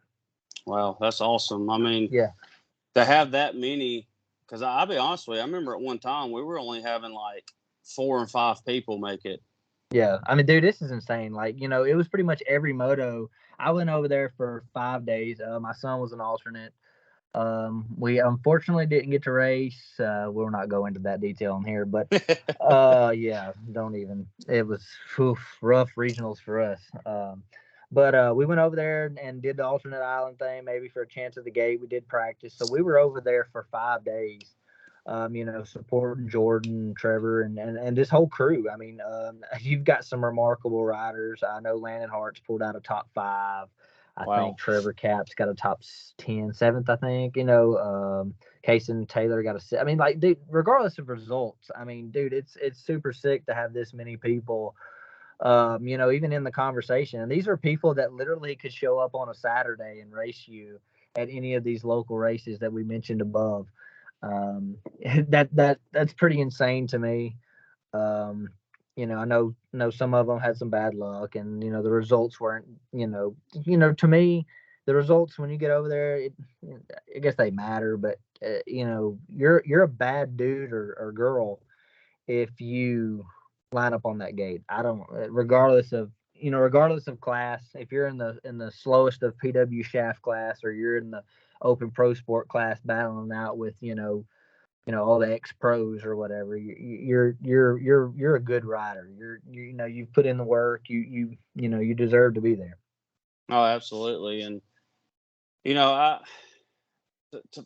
Wow, that's awesome. I mean, Yeah. to have that many, because I'll be honest with you, I remember at one time we were only having like 4 and 5 people make it. Yeah. I mean, dude, this is insane. Like, it was pretty much every moto. I went over there for 5 days. My son was an alternate. We unfortunately didn't get to race. We'll not go into that detail in here, but yeah, don't even. It was rough regionals for us. But we went over there and did the alternate island thing, maybe for a chance at the gate. We did practice, so we were over there for 5 days. Supporting Jordan, Trevor, and this whole crew. I mean, you've got some remarkable riders. I know Landon Hart's pulled out a top 5. I Wow. think Trevor Capps got a top 10, 7th, I think. Kason Taylor got I mean, like, dude, regardless of results, I mean, dude, it's super sick to have this many people, even in the conversation. And these are people that literally could show up on a Saturday and race you at any of these local races that we mentioned above. That's pretty insane to me. I know some of them had some bad luck, and the results weren't. To me, the results when you get over there, I guess they matter, but you're a bad dude or girl if you line up on that gate. I don't, regardless of class. If you're in the slowest of PW shaft class, or you're in the open pro sport class battling out with all the ex pros or whatever, you're a good rider. You've put in the work. You deserve to be there. Oh, absolutely. And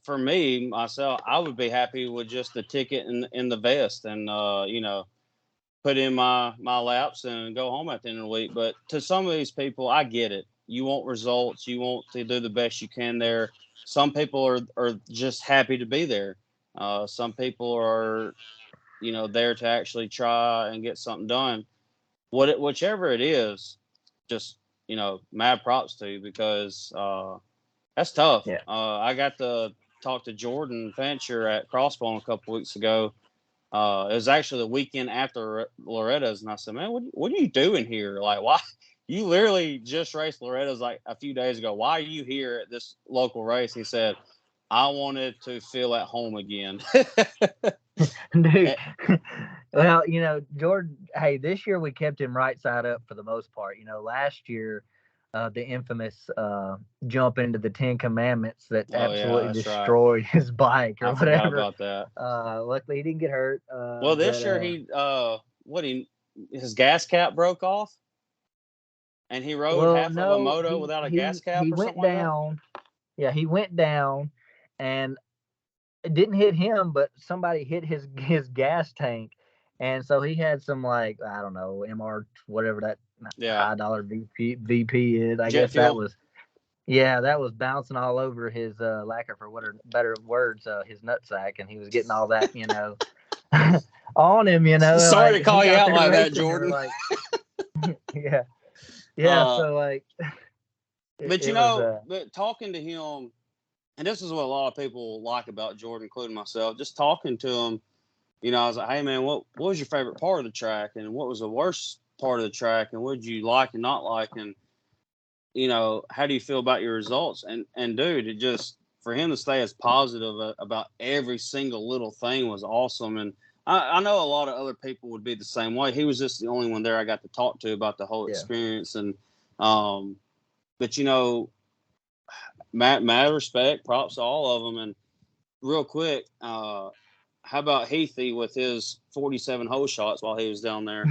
for me myself, I would be happy with just the ticket in the vest, and put in my laps and go home at the end of the week. But to some of these people, I get it. You want results. You want to do the best you can there. Some people are just happy to be there. Some people are, there to actually try and get something done. Whichever it is, just, mad props to you, because that's tough. Yeah. I got to talk to Jordan Fancher at Crossbone a couple weeks ago. It was actually the weekend after Loretta's, and I said, "Man, what are you doing here? Like, why? You literally just raced Loretta's like a few days ago. Why are you here at this local race?" He said, "I wanted to feel at home again." Dude, well, Jordan, hey, this year we kept him right side up for the most part. Last year, the infamous jump into the 10 Commandments that absolutely destroyed his bike or I whatever. forgot about that. Luckily, he didn't get hurt. Well, this year his gas cap broke off, and he rode half of a moto without a gas cap or something like that. Yeah, he went down, and it didn't hit him, but somebody hit his gas tank, and so he had some, like, I don't know, MR whatever that high dollar VP is. I Jet guess fuel. that was bouncing all over his lacquer, for what are better words, his nutsack, and he was getting all that on him. Sorry like, to call you out like that, there, Jordan. like, yeah. So like, but talking to him, and this is what a lot of people like about Jordan, including myself, just talking to him, I was like, "Hey man, what was your favorite part of the track, and what was the worst part of the track, and what did you like and not like, and how do you feel about your results?" And dude, it just, for him to stay as positive about every single little thing was awesome. And I know a lot of other people would be the same way. He was just the only one there I got to talk to about the whole experience. And but mad respect, props to all of them. And real quick, how about Heathy with his 47 hole shots while he was down there?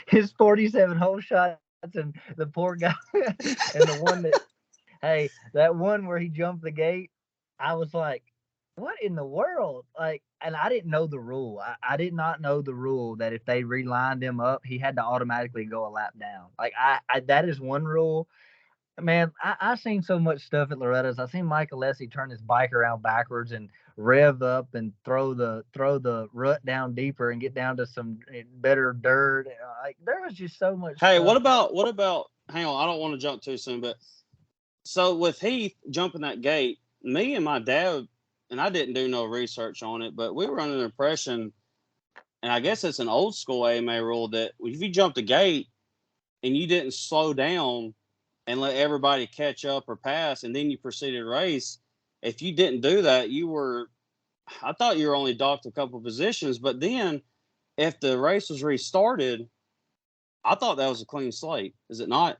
His 47 hole shots and the poor guy and the one that, hey, that one where he jumped the gate, I was like, what in the world? Like, and I didn't know the rule. I did not know the rule that if they relined him up, he had to automatically go a lap down. Like, I that is one rule. Man, I seen so much stuff at Loretta's. I seen Mike Alessi turn his bike around backwards and rev up and throw the rut down deeper and get down to some better dirt. Like, there was just so much Hey, stuff. what about? Hang on, I don't want to jump too soon, but so with Heath jumping that gate, me and my dad, and I didn't do no research on it, but we were under the impression, and I guess it's an old school AMA rule that if you jumped the gate and you didn't slow down and let everybody catch up or pass, and then you proceeded to race, if you didn't do that, I thought you were only docked a couple positions, but then if the race was restarted, I thought that was a clean slate. Is it not?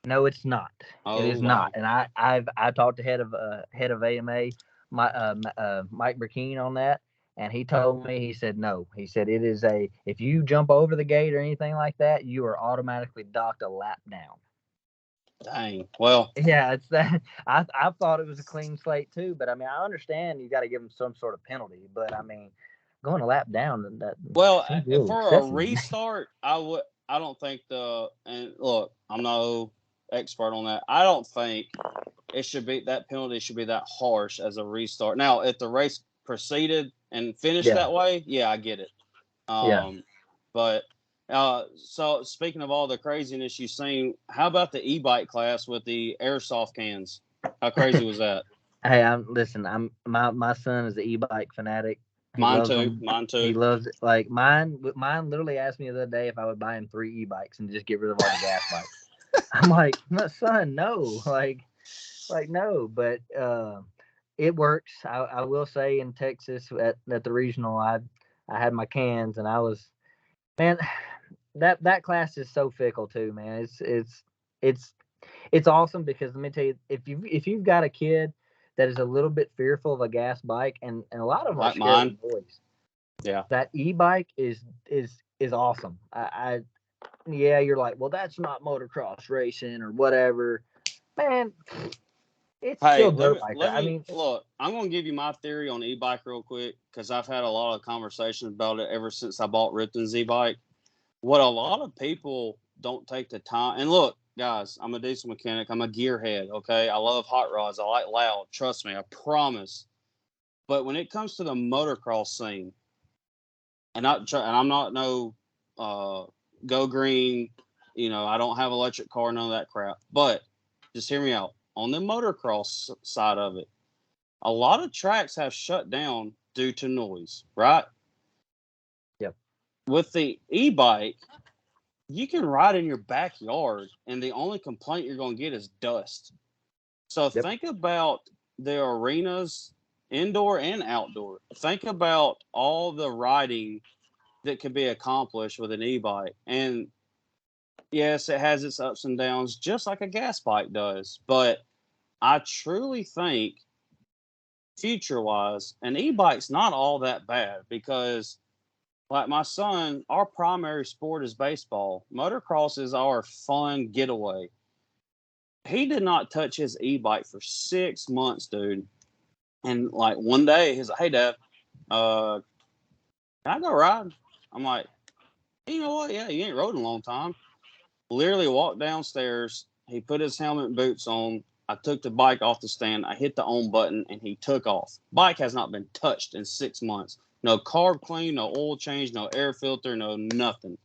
No, it's not. It Oh, is wow. not. And I talked to head of AMA, Mike Burkeen on that, and he told me, he said no. He said it is if you jump over the gate or anything like that, you are automatically docked a lap down. Dang. Well, Yeah, it's that. I thought it was a clean slate too, but I mean, I understand you got to give them some sort of penalty, but I mean, going a lap down, that well, seems a little for a excessive. restart, I don't think and look, I'm no expert on that. I don't think that penalty should be that harsh as a restart. Now, if the race proceeded and finished Yeah, that way, yeah, I get it. yeah. But so speaking of all the craziness you've seen, how about the e-bike class with the airsoft cans? How crazy was that? Hey, I'm my son is an e-bike fanatic. He Mine loves too. them. Mine He too. loves it. Like mine literally asked me the other day if I would buy him 3 e-bikes and just get rid of all the gas bikes. I'm like, no, son, no. Like no, but it works. I will say in Texas at the regional, I had my cans and I was, man, that class is so fickle too, man. It's it's awesome because let me tell you, if you've got a kid that is a little bit fearful of a gas bike, and a lot of them are Like scared mine. of noise, Yeah. that e-bike is awesome. Yeah, you're like, well, that's not motocross racing or whatever, man. It's Hey, still dirt bike. let I me mean, look. I'm gonna give you my theory on e-bike real quick because I've had a lot of conversations about it ever since I bought Ripton's e-bike. What a lot of people don't take the time, and look, guys, I'm a diesel mechanic. I'm a gearhead. Okay, I love hot rods. I like loud. Trust me, I promise. But when it comes to the motocross scene, and I'm not no go green. I don't have electric car, none of that crap. But just hear me out. On the motocross side of it, a lot of tracks have shut down due to noise, right? yep, With the e-bike, you can ride in your backyard, and the only complaint you're going to get is dust. So yep, think about the arenas, indoor and outdoor. Think about all the riding that can be accomplished with an e-bike. And yes, it has its ups and downs, just like a gas bike does. But I truly think, future wise, an e-bike's not all that bad because, like my son, our primary sport is baseball. Motocross is our fun getaway. He did not touch his e-bike for 6 months, dude. And like one day, he's like, "Hey, Dad, can I go ride?" I'm like, "You know what? Yeah, you ain't rode in a long time." Literally walked downstairs. He put his helmet and boots on. I took the bike off the stand. I hit the on button, and he took off. Bike has not been touched in 6 months. No carb clean, no oil change, no air filter, no nothing.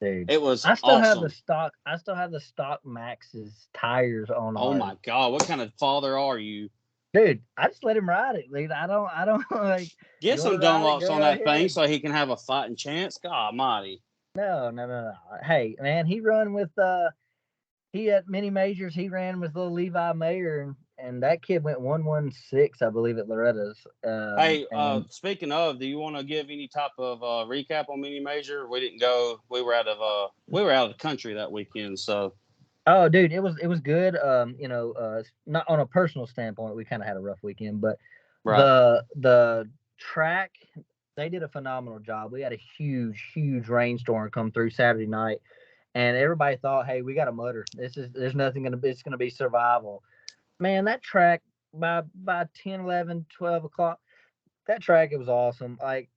dude. It was I still have the awesome. stock. I still have the stock Max's tires on Oh ours. my God, what kind of father are you? Dude, I just let him ride it, dude. I don't like. Get You want to some ride it? Dunlops Go on right that thing ahead. so he can have a fighting chance. God almighty. No, no, no, no. Hey, man, he run with he at mini majors. He ran with little Levi Mayer, and that kid went 116, I believe, at Loretta's. Hey, And speaking of, do you want to give any type of recap on mini major? We didn't go. We were out of the country that weekend, so Oh, dude, it was good. Not on a personal standpoint, we kind of had a rough weekend, but Right. the track, they did a phenomenal job. We had a huge rainstorm come through Saturday night, and everybody thought, hey, we got a mutter. There's nothing gonna be. It's gonna be survival. Man, that track by 10, 11, 12 o'clock, that track, it was awesome. Like,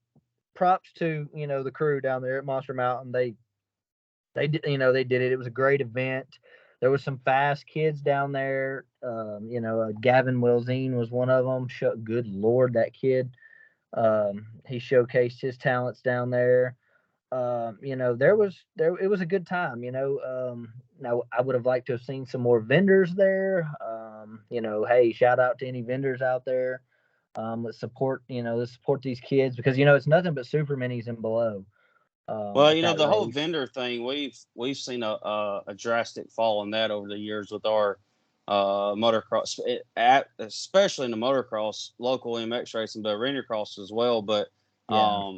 props to the crew down there at Monster Mountain. They did, they did it. It was a great event. There was some fast kids down there. Gavin Wilzine was one of them. Good Lord, that kid. He showcased his talents down there. It was a good time. Now I would have liked to have seen some more vendors there. Hey, shout out to any vendors out there. Let's support these kids, because it's nothing but super minis and below. Well, At that the whole race. vendor thing, we've seen a drastic fall in that over the years with our motocross, especially in the motocross, local MX racing, but arena cross as well. But Yeah.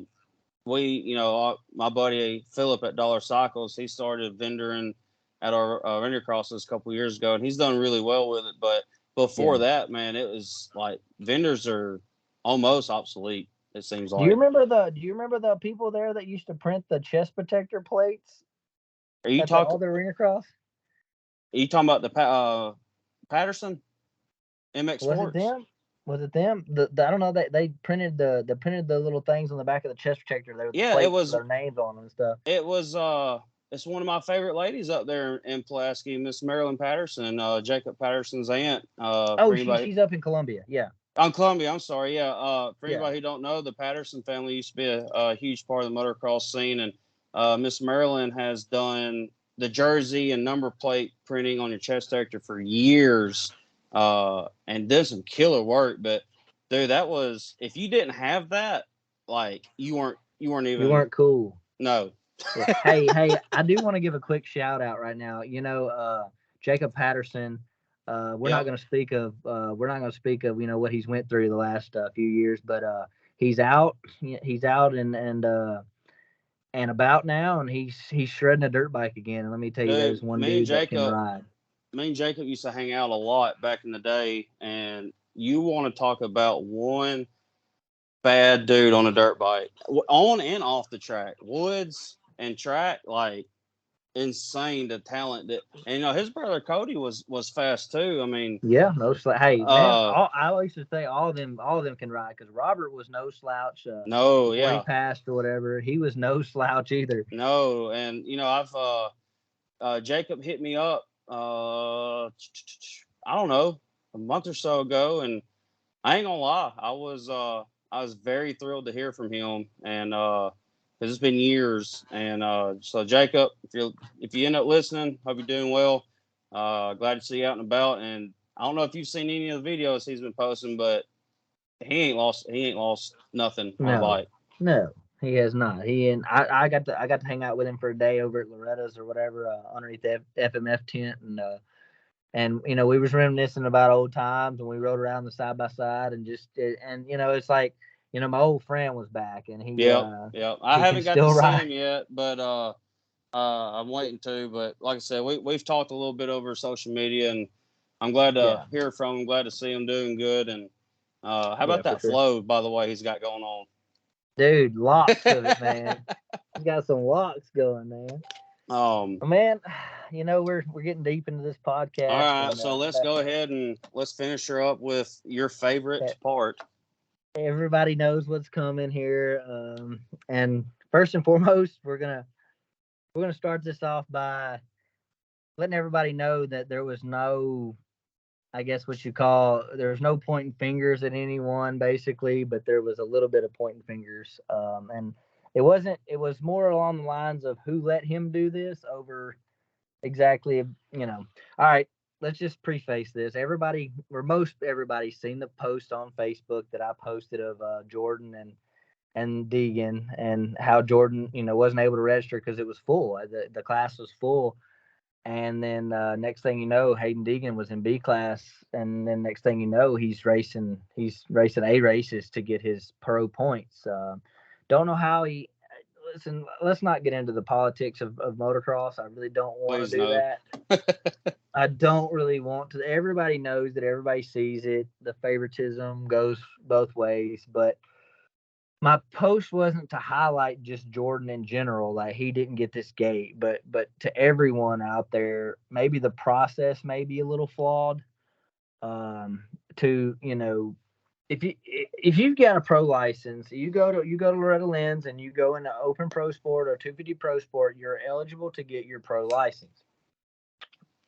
my buddy Philip at Dollar Cycles, he started vendoring at our arena crosses a couple years ago, and he's done really well with it. But before Yeah. that, man, it was like vendors are almost obsolete. It seems Do you like. remember the people there that used to print the chest protector plates Are you at the talking? all the arena cross? Are you talking about the Patterson MX Was it Sports? them? Was it them? I don't know. They printed the little things on the back of the chest protector there with the Yeah, it plates with was. their names on them and stuff. It was. It's one of my favorite ladies up there in Pulaski, Miss Marilyn Patterson, Jacob Patterson's aunt. For Oh, anybody she's up in Columbia. Yeah. on Columbia, I'm sorry. Yeah. For Yeah. anybody who don't know, the Patterson family used to be a huge part of the motocross scene, and Miss Marilyn has done the jersey and number plate printing on your chest protector for years, and did some killer work. But dude, that was, if you didn't have that, like you weren't You even. weren't cool. No. Yeah. Hey, I do want to give a quick shout out right now. Jacob Patterson. Yep. We're not going to speak of what he's went through the last few years, but he's out. He's out and about now, and he's shredding a dirt bike again. And let me tell you, Dude, there's one dude that can ride. me and Jacob used to hang out a lot back in the day, and you want to talk about one bad dude on a dirt bike, on and off the track, woods and track, like insane the talent that, and his brother Cody was fast too. I mean, Yeah, no slouch. Hey, man, uh, I always used to say all of them can ride, because Robert was no slouch no, before he yeah, passed or whatever. He was no slouch either. no, and I've Jacob hit me up, I don't know, a month or so ago, and I ain't gonna lie, I was very thrilled to hear from him, and because it's been years, and so Jacob, if you end up listening, hope you're doing well. Glad to see you out and about, and I don't know if you've seen any of the videos he's been posting, but he ain't lost nothing on a No, bike. no, he has not. I got to hang out with him for a day over at Loretta's or whatever, underneath the FMF tent, and we was reminiscing about old times, and we rode around the side by side, and it's like, my old friend was back, and Yep, yep. I he can haven't got to still see ride. him yet, but I'm waiting to. But like I said, we've talked a little bit over social media, and I'm glad to Yeah, hear from him. Glad to see him doing good. And how yeah, about for that sure. flow, by the way, he's got going on? Dude, locks of it, man. He's got some locks going, man. um, Man, we're getting deep into this all podcast, right, and so let's go ahead and let's finish her up with your favorite part. everybody knows what's coming here. And first and foremost, we're gonna start this off by letting everybody know that there was no, I guess what you call, there was no pointing fingers at anyone basically, but there was a little bit of pointing fingers. And it wasn't. It was more along the lines of who let him do this over exactly. All right. Let's just preface this. Everybody, or most everybody's seen the post on Facebook that I posted of Jordan and Deegan, and how Jordan, wasn't able to register because it was full. The class was full. And then next thing you know, Hayden Deegan was in B class, and then next thing you know, he's racing A races to get his pro points. Don't know how he. listen, let's not get into the politics of motocross. I really don't want to Please do no. that. I don't really want to. Everybody knows that, everybody sees it. The favoritism goes both ways, but my post wasn't to highlight just Jordan in general, like he didn't get this gate, but to everyone out there, maybe the process may be a little flawed. To if you've got a pro license, you go to Loretta Lynn's and you go into Open Pro Sport or 250 Pro Sport, you're eligible to get your pro license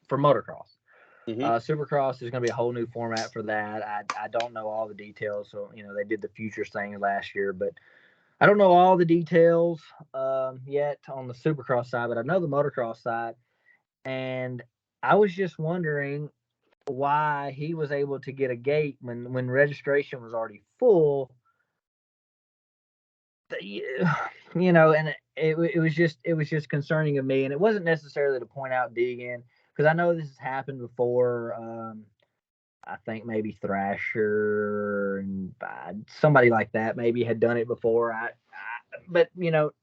for motocross. Supercross is going to be a whole new format for that. I don't know all the details. So, they did the futures thing last year, but I don't know all the details yet on the Supercross side, but I know the motocross side. And I was just wondering why he was able to get a gate when registration was already full. And it was just concerning of me, and it wasn't necessarily to point out Deegan, because I know this has happened before. I think maybe Thrasher and somebody like that maybe had done it before. But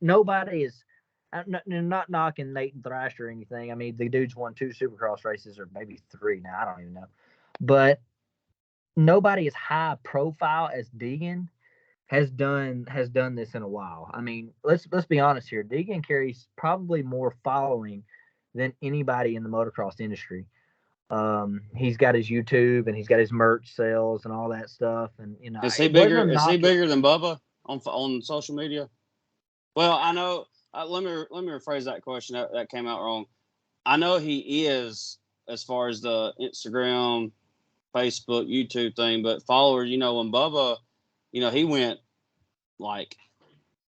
nobody is. I'm not knocking Nathan Thrasher or anything. I mean, the dude's won 2 Supercross races, or maybe 3 now. I don't even know. But nobody as high profile as Deegan has done this in a while. I mean, let's be honest here. Deegan carries probably more following than anybody in the motocross industry. He's got his YouTube and he's got his merch sales and all that stuff. And is he bigger? Is he bigger than Bubba on social media? Well, I know. Let me rephrase that question. That came out wrong. I know he is, as far as the Instagram, Facebook, YouTube thing, but followers. When Bubba, he went like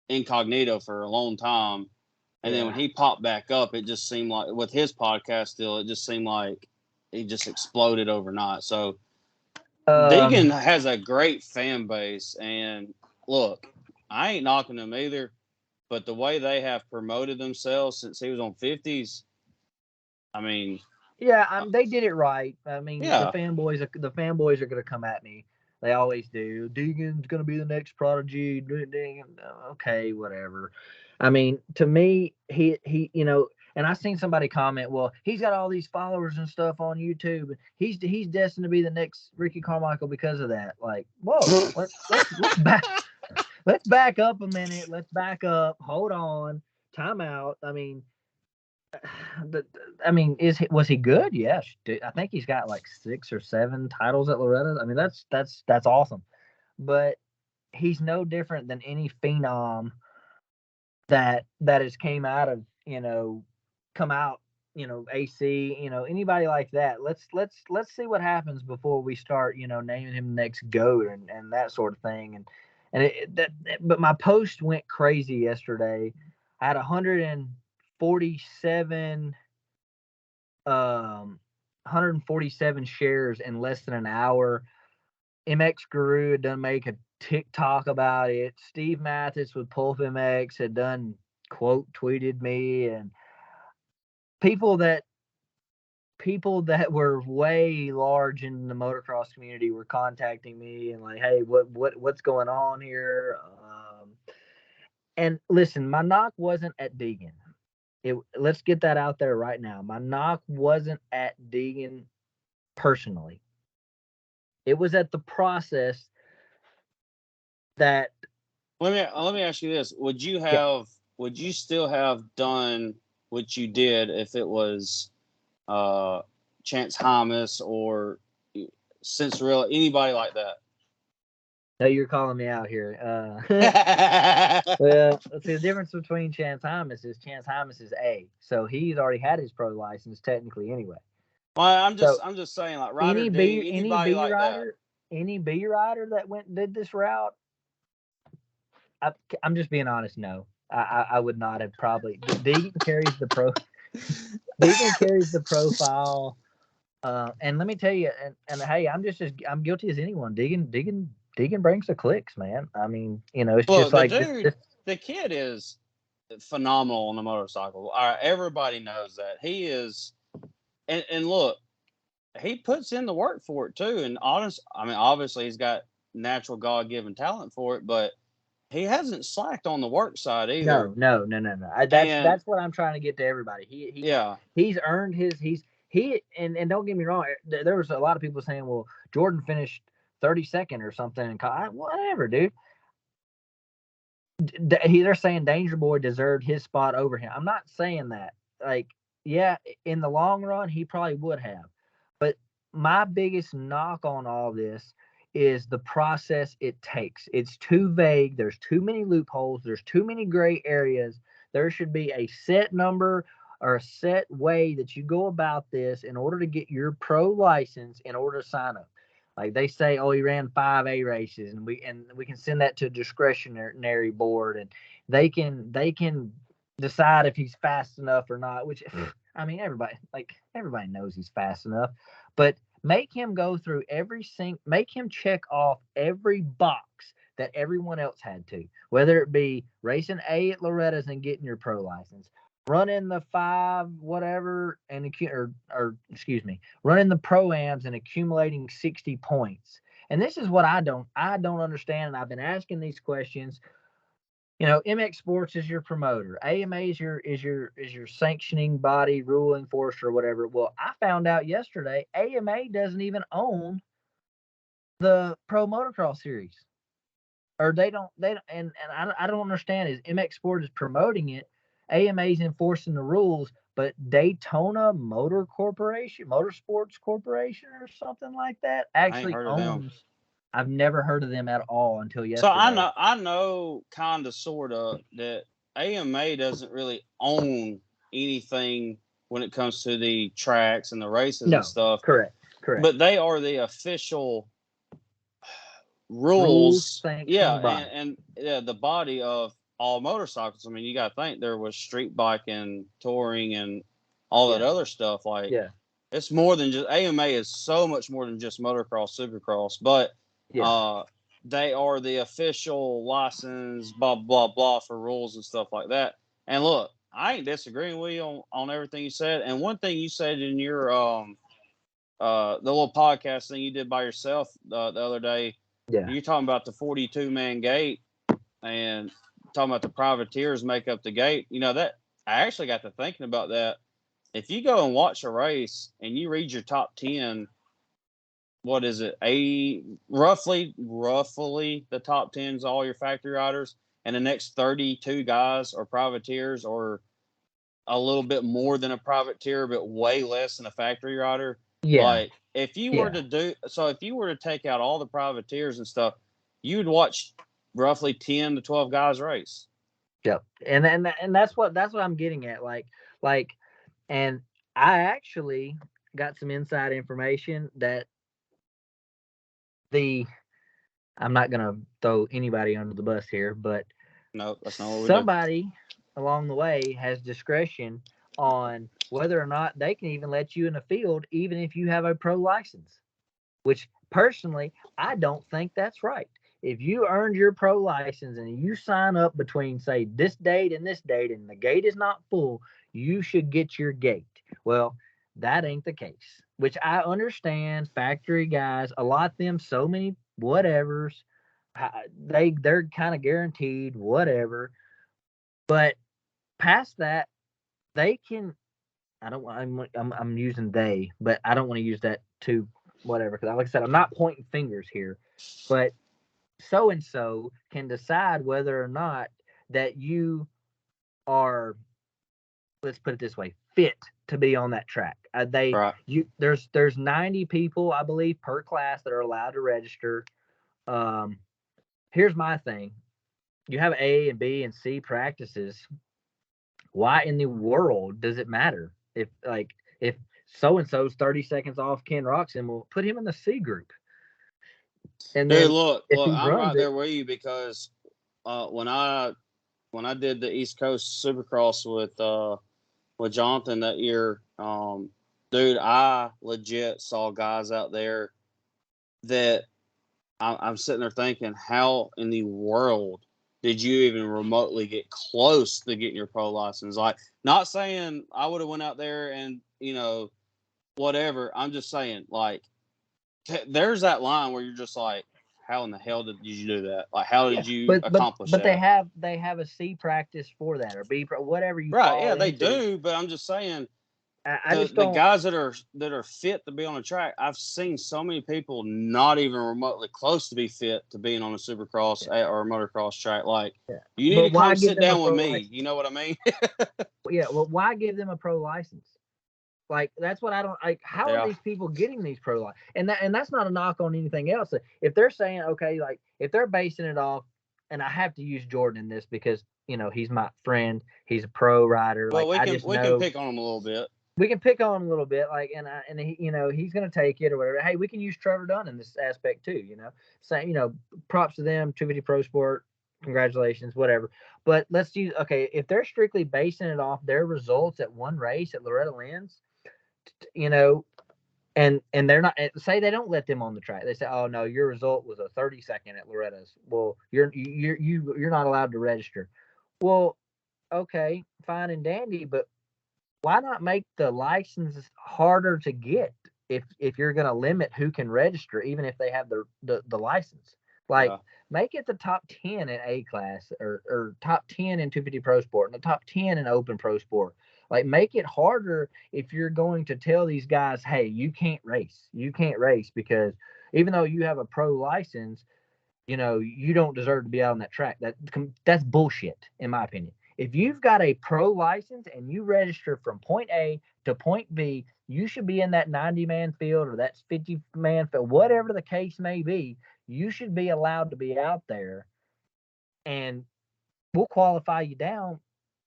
incognito for a long time, and then when he popped back up, it just seemed like with his podcast still, it just seemed like he just exploded overnight. So Deegan has a great fan base, and look, I ain't knocking them either. But the way they have promoted themselves since he was on 50s, I mean, they did it right. I mean, yeah. the fanboys are going to come at me. They always do. Deegan's going to be the next prodigy. Okay, whatever. I mean, to me, he and I seen somebody comment, well, he's got all these followers and stuff on YouTube. He's destined to be the next Ricky Carmichael because of that. Like, whoa, let's back up a minute. Let's back up. Hold on. Time out. I mean, was he good? Yes. I think he's got like 6 or 7 titles at Loretta. I mean, that's awesome. But he's no different than any phenom that has came out of, come out, AC, anybody like that. Let's see what happens before we start, naming him next GOAT and that sort of thing. But my post went crazy yesterday. I had 147 shares in less than an hour. MX Guru had done make a TikTok about it. Steve Mathis with Pulp MX had done quote tweeted me, and people that were way large in the motocross community were contacting me and like, hey, what's going on here? And listen, my knock wasn't at Deegan. Let's get that out there right now. My knock wasn't at Deegan personally. It was at the process that. Let me ask you this: Would you still have done what you did if it was Chance Hymas or Cinderella, anybody like that? No, you're calling me out here. Well, see, the difference between Chance Hymas is A, so he's already had his pro license technically anyway. Well, I'm just saying, like Ryder anybody like that. Any B rider that did this route, I'm just being honest. No, I would not have probably. Deegan carries the profile, and let me tell you, and hey, I'm guilty as anyone. Deegan brings the clicks, man. I mean, it's just like the kid is phenomenal on the motorcycle. Everybody knows that he is, and look, he puts in the work for it too. And obviously he's got natural God-given talent for it, but he hasn't slacked on the work side either. No. And That's what I'm trying to get to everybody. yeah, He's earned his and don't get me wrong. There was a lot of people saying, well, Jordan finished 32nd or something. And whatever, dude. They're saying Danger Boy deserved his spot over him. I'm not saying that. Like, yeah, in the long run, he probably would have. But my biggest knock on all this is the process it takes. It's too vague. There's too many loopholes. There's too many gray areas. There should be a set number or a set way that you go about this in order to get your pro license in order to sign up. Like they say, oh, he ran 5A races, and we can send that to a discretionary board, and they can decide if he's fast enough or not. Which, I mean, everybody knows he's fast enough, but make him go through make him check off every box that everyone else had to, whether it be racing A at Loretta's and getting your pro license, running the 5 whatever and or excuse me, running the pro-ams and accumulating 60 points. And this is what I don't understand, and I've been asking these questions. MX Sports is your promoter. AMA is your sanctioning body, rule enforcer, or whatever. Well, I found out yesterday AMA doesn't even own the Pro Motocross Series, or they don't, and I don't understand. Is MX Sport is promoting it, AMA's enforcing the rules, but Daytona Motorsports Corporation or something like that I ain't actually heard of them. owns. I've never heard of them at all until So yesterday. I know, kind of, sort of, that AMA doesn't really own anything when it comes to the tracks and the races and No, stuff. correct. But they are the official Rules rules. Yeah, sanctioning body. and yeah, the body of all motorcycles. I mean, you got to think there was street biking, touring, and all that Yeah. other stuff. Like, Yeah. it's more than just AMA is so much more than just motocross, supercross. But Yeah. they are the official license, blah blah blah, for rules and stuff like that. And look, I ain't disagreeing with you on everything you said. And one thing you said in your the little podcast thing you did by yourself the other day, Yeah. you're talking about the 42-man gate and talking about the privateers make up the gate. That I actually got to thinking about that. If you go and watch a race and you read your top 10, what is it? Roughly the top 10 is all your factory riders, and the next 32 guys are privateers, or a little bit more than a privateer, but way less than a factory rider. Yeah. Like, if you were to take out all the privateers and stuff, you'd watch roughly 10 to 12 guys race. Yep. And that's what I'm getting at. Like, and I actually got some inside information that I'm not gonna throw anybody under the bus here, but No, that's not what we do. somebody along the way has discretion on whether or not they can even let you in the field, even if you have a pro license. Which personally, I don't think that's right. If you earned your pro license and you sign up between, say, this date and the gate is not full, you should get your gate. Well, that ain't the case, which I understand. Factory guys allot them so many whatevers. They're kind of guaranteed whatever, but past that, they can. I don't. I'm using they, but I don't want to use that too whatever, because like I said, I'm not pointing fingers here, but so and so can decide whether or not that you are, let's put it this way, fit to be on that track. Right. There's 90 people, I believe, per class that are allowed to register. Here's my thing: you have A and B and C practices. Why in the world does it matter if so and so's 30 seconds off Ken Roxon? We'll put him in the C group. And Dude, then look, if he I'm right runs there with you, because when I did the East Coast Supercross with Jonathan that year, dude, I legit saw guys out there that I'm sitting there thinking, how in the world did you even remotely get close to getting your pro license? Like, not saying I would have went out there and, whatever. I'm just saying, like, there's that line where you're just like, how in the hell did you do that? Like, how did you but accomplish but that? they have a C practice for that, or B whatever you Right? fall Yeah, they into. do. But I'm just saying, I just the don't. guys that are fit to be on the track, I've seen so many people not even remotely close to be fit to being on a supercross or a motocross track. Like, you need But to come why give sit them a down with pro me. license? You know what I mean? Yeah, well, why give them a pro license? Like, that's what I don't like. How are Yeah. these people getting these pro license? And that's not a knock on anything else. If they're saying, okay, like if they're basing it off, and I have to use Jordan in this because he's my friend, he's a pro rider. Well, Like, I just we can know pick on him a little bit. we can pick on him a little bit, like, and he, he's gonna take it or whatever. Hey, we can use Trevor Dunn in this aspect too. So props to them, 250 Pro Sport, congratulations, whatever. But let's use, okay, if they're strictly basing it off their results at one race at Loretta Lynn's, you know, and they're not, say they don't let them on the track. They say, oh no, your result was a 30-second at Loretta's. Well, you're not allowed to register. Well, okay, fine and dandy, but why not make the licenses harder to get if you're going to limit who can register, even if they have the license? Like, make it the top 10 in A class, or top 10 in 250 Pro Sport, and the top 10 in Open Pro Sport. Like, make it harder if you're going to tell these guys, hey, you can't race because even though you have a pro license, you don't deserve to be out on that track. That's bullshit, in my opinion. If you've got a pro license and you register from point A to point B, you should be in that 90-man field or that 50-man field, whatever the case may be. You should be allowed to be out there, and we'll qualify you down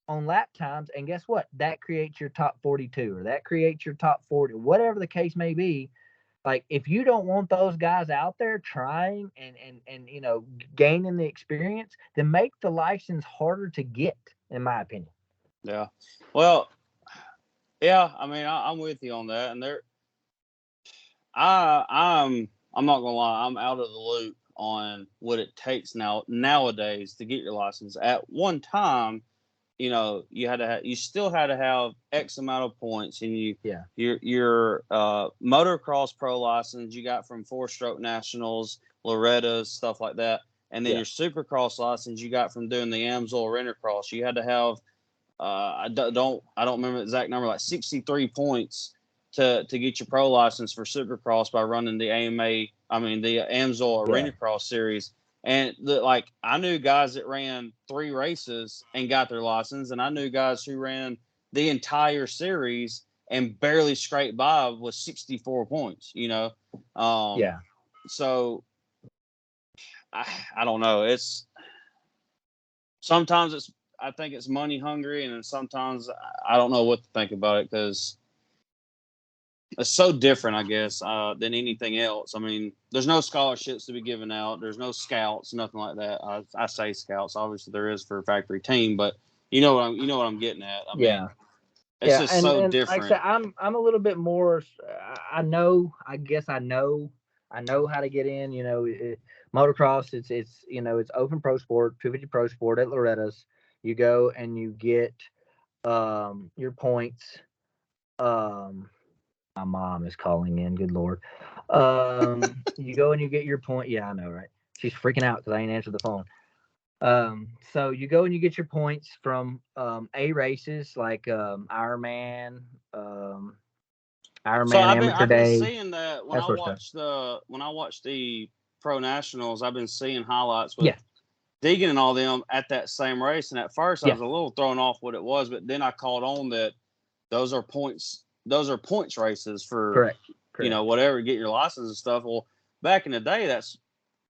on lap times. And guess what? That creates your top 42, or that creates your top 40, whatever the case may be. Like, if you don't want those guys out there trying and gaining the experience, then make the license harder to get, in my opinion. Yeah. Well, yeah, I mean, I'm with you on that. And I'm not gonna lie, I'm out of the loop on what it takes nowadays to get your license. At one time, you still had to have X amount of points, and your motocross pro license you got from 4-stroke nationals, Loretta's, stuff like that, and then your supercross license you got from doing the Amsoil Rentercross. You had to have I don't remember the exact number, like 63 points to get your pro license for supercross by running the the Amsoil Arena Cross series. And I knew guys that ran 3 races and got their license, and I knew guys who ran the entire series and barely scraped by with 64 points. So I don't know. Sometimes I think it's money hungry, and then sometimes I don't know what to think about it, because it's so different, I guess, than anything else. I mean, there's no scholarships to be given out. There's no scouts, nothing like that. I say scouts, obviously there is for a factory team, but you know what I'm getting at. I mean, it's just so different. Like I said, I'm a little bit more. I know. I guess I know how to get in. Motocross. It's Open Pro Sport, 250 Pro Sport at Loretta's. You go and you get your points. My mom is calling in. Good Lord. You go and you get your point. Yeah, I know, right? She's freaking out because I ain't answered the phone. So you go and you get your points from A races like Ironman, So Amateur I've been Day. seeing that when I watch the Pro Nationals. I've been seeing highlights with Deegan and all them at that same race, and at first I was a little thrown off what it was, but then I caught on that those are points races for Correct. whatever, get your license and stuff. Well, back in the day, that's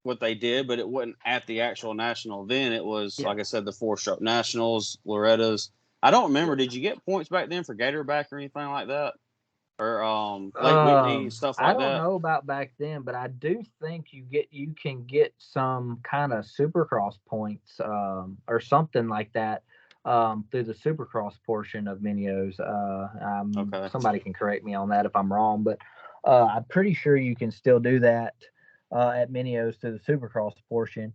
what they did, but it wasn't at the actual national event. It was like I said, the 4-stroke nationals, Loretta's. I don't remember. Did you get points back then for Gatorback or anything like that, or Lake Whitney, stuff like that? I don't know about back then, but I do think you can get some kind of Supercross points or something like that through the Supercross portion of Minios. Somebody can correct me on that if I'm wrong, but I'm pretty sure you can still do that at Minios to the Supercross portion.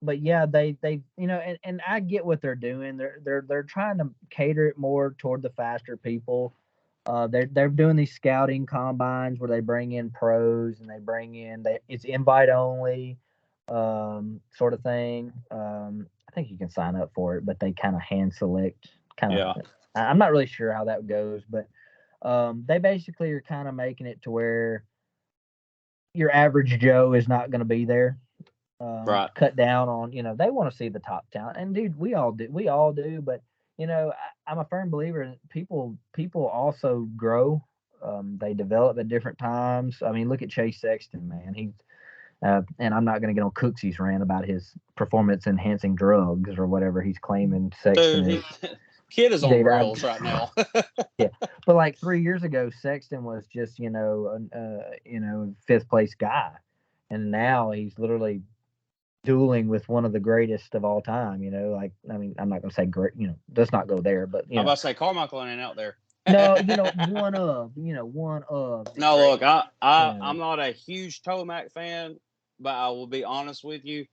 But yeah, they and I get what they're doing. They're trying to cater it more toward the faster people. They're doing these scouting combines where they bring in pros and it's invite only, sort of thing. I think you can sign up for it, but they kind of hand select. Yeah. I'm not really sure how that goes, but they basically are kind of making it to where your average Joe is not going to be there. Right. Cut down on, they want to see the top talent, and dude, we all do, but I'm a firm believer that people also grow. They develop at different times. I mean, look at Chase Sexton, man. And I'm not going to get on Cooksey's rant about his performance enhancing drugs or whatever he's claiming Sexton Dude, is. kid is on Dude, rails right now. Yeah, but like 3 years ago, Sexton was just fifth place guy, and now he's literally dueling with one of the greatest of all time. Like, I mean, I'm not going to say great. Let's not go there. But I'm about to say Carmichael ain't out there. No, one of the No, look, I'm greatest. not a huge Tomac fan, but I will be honest with you.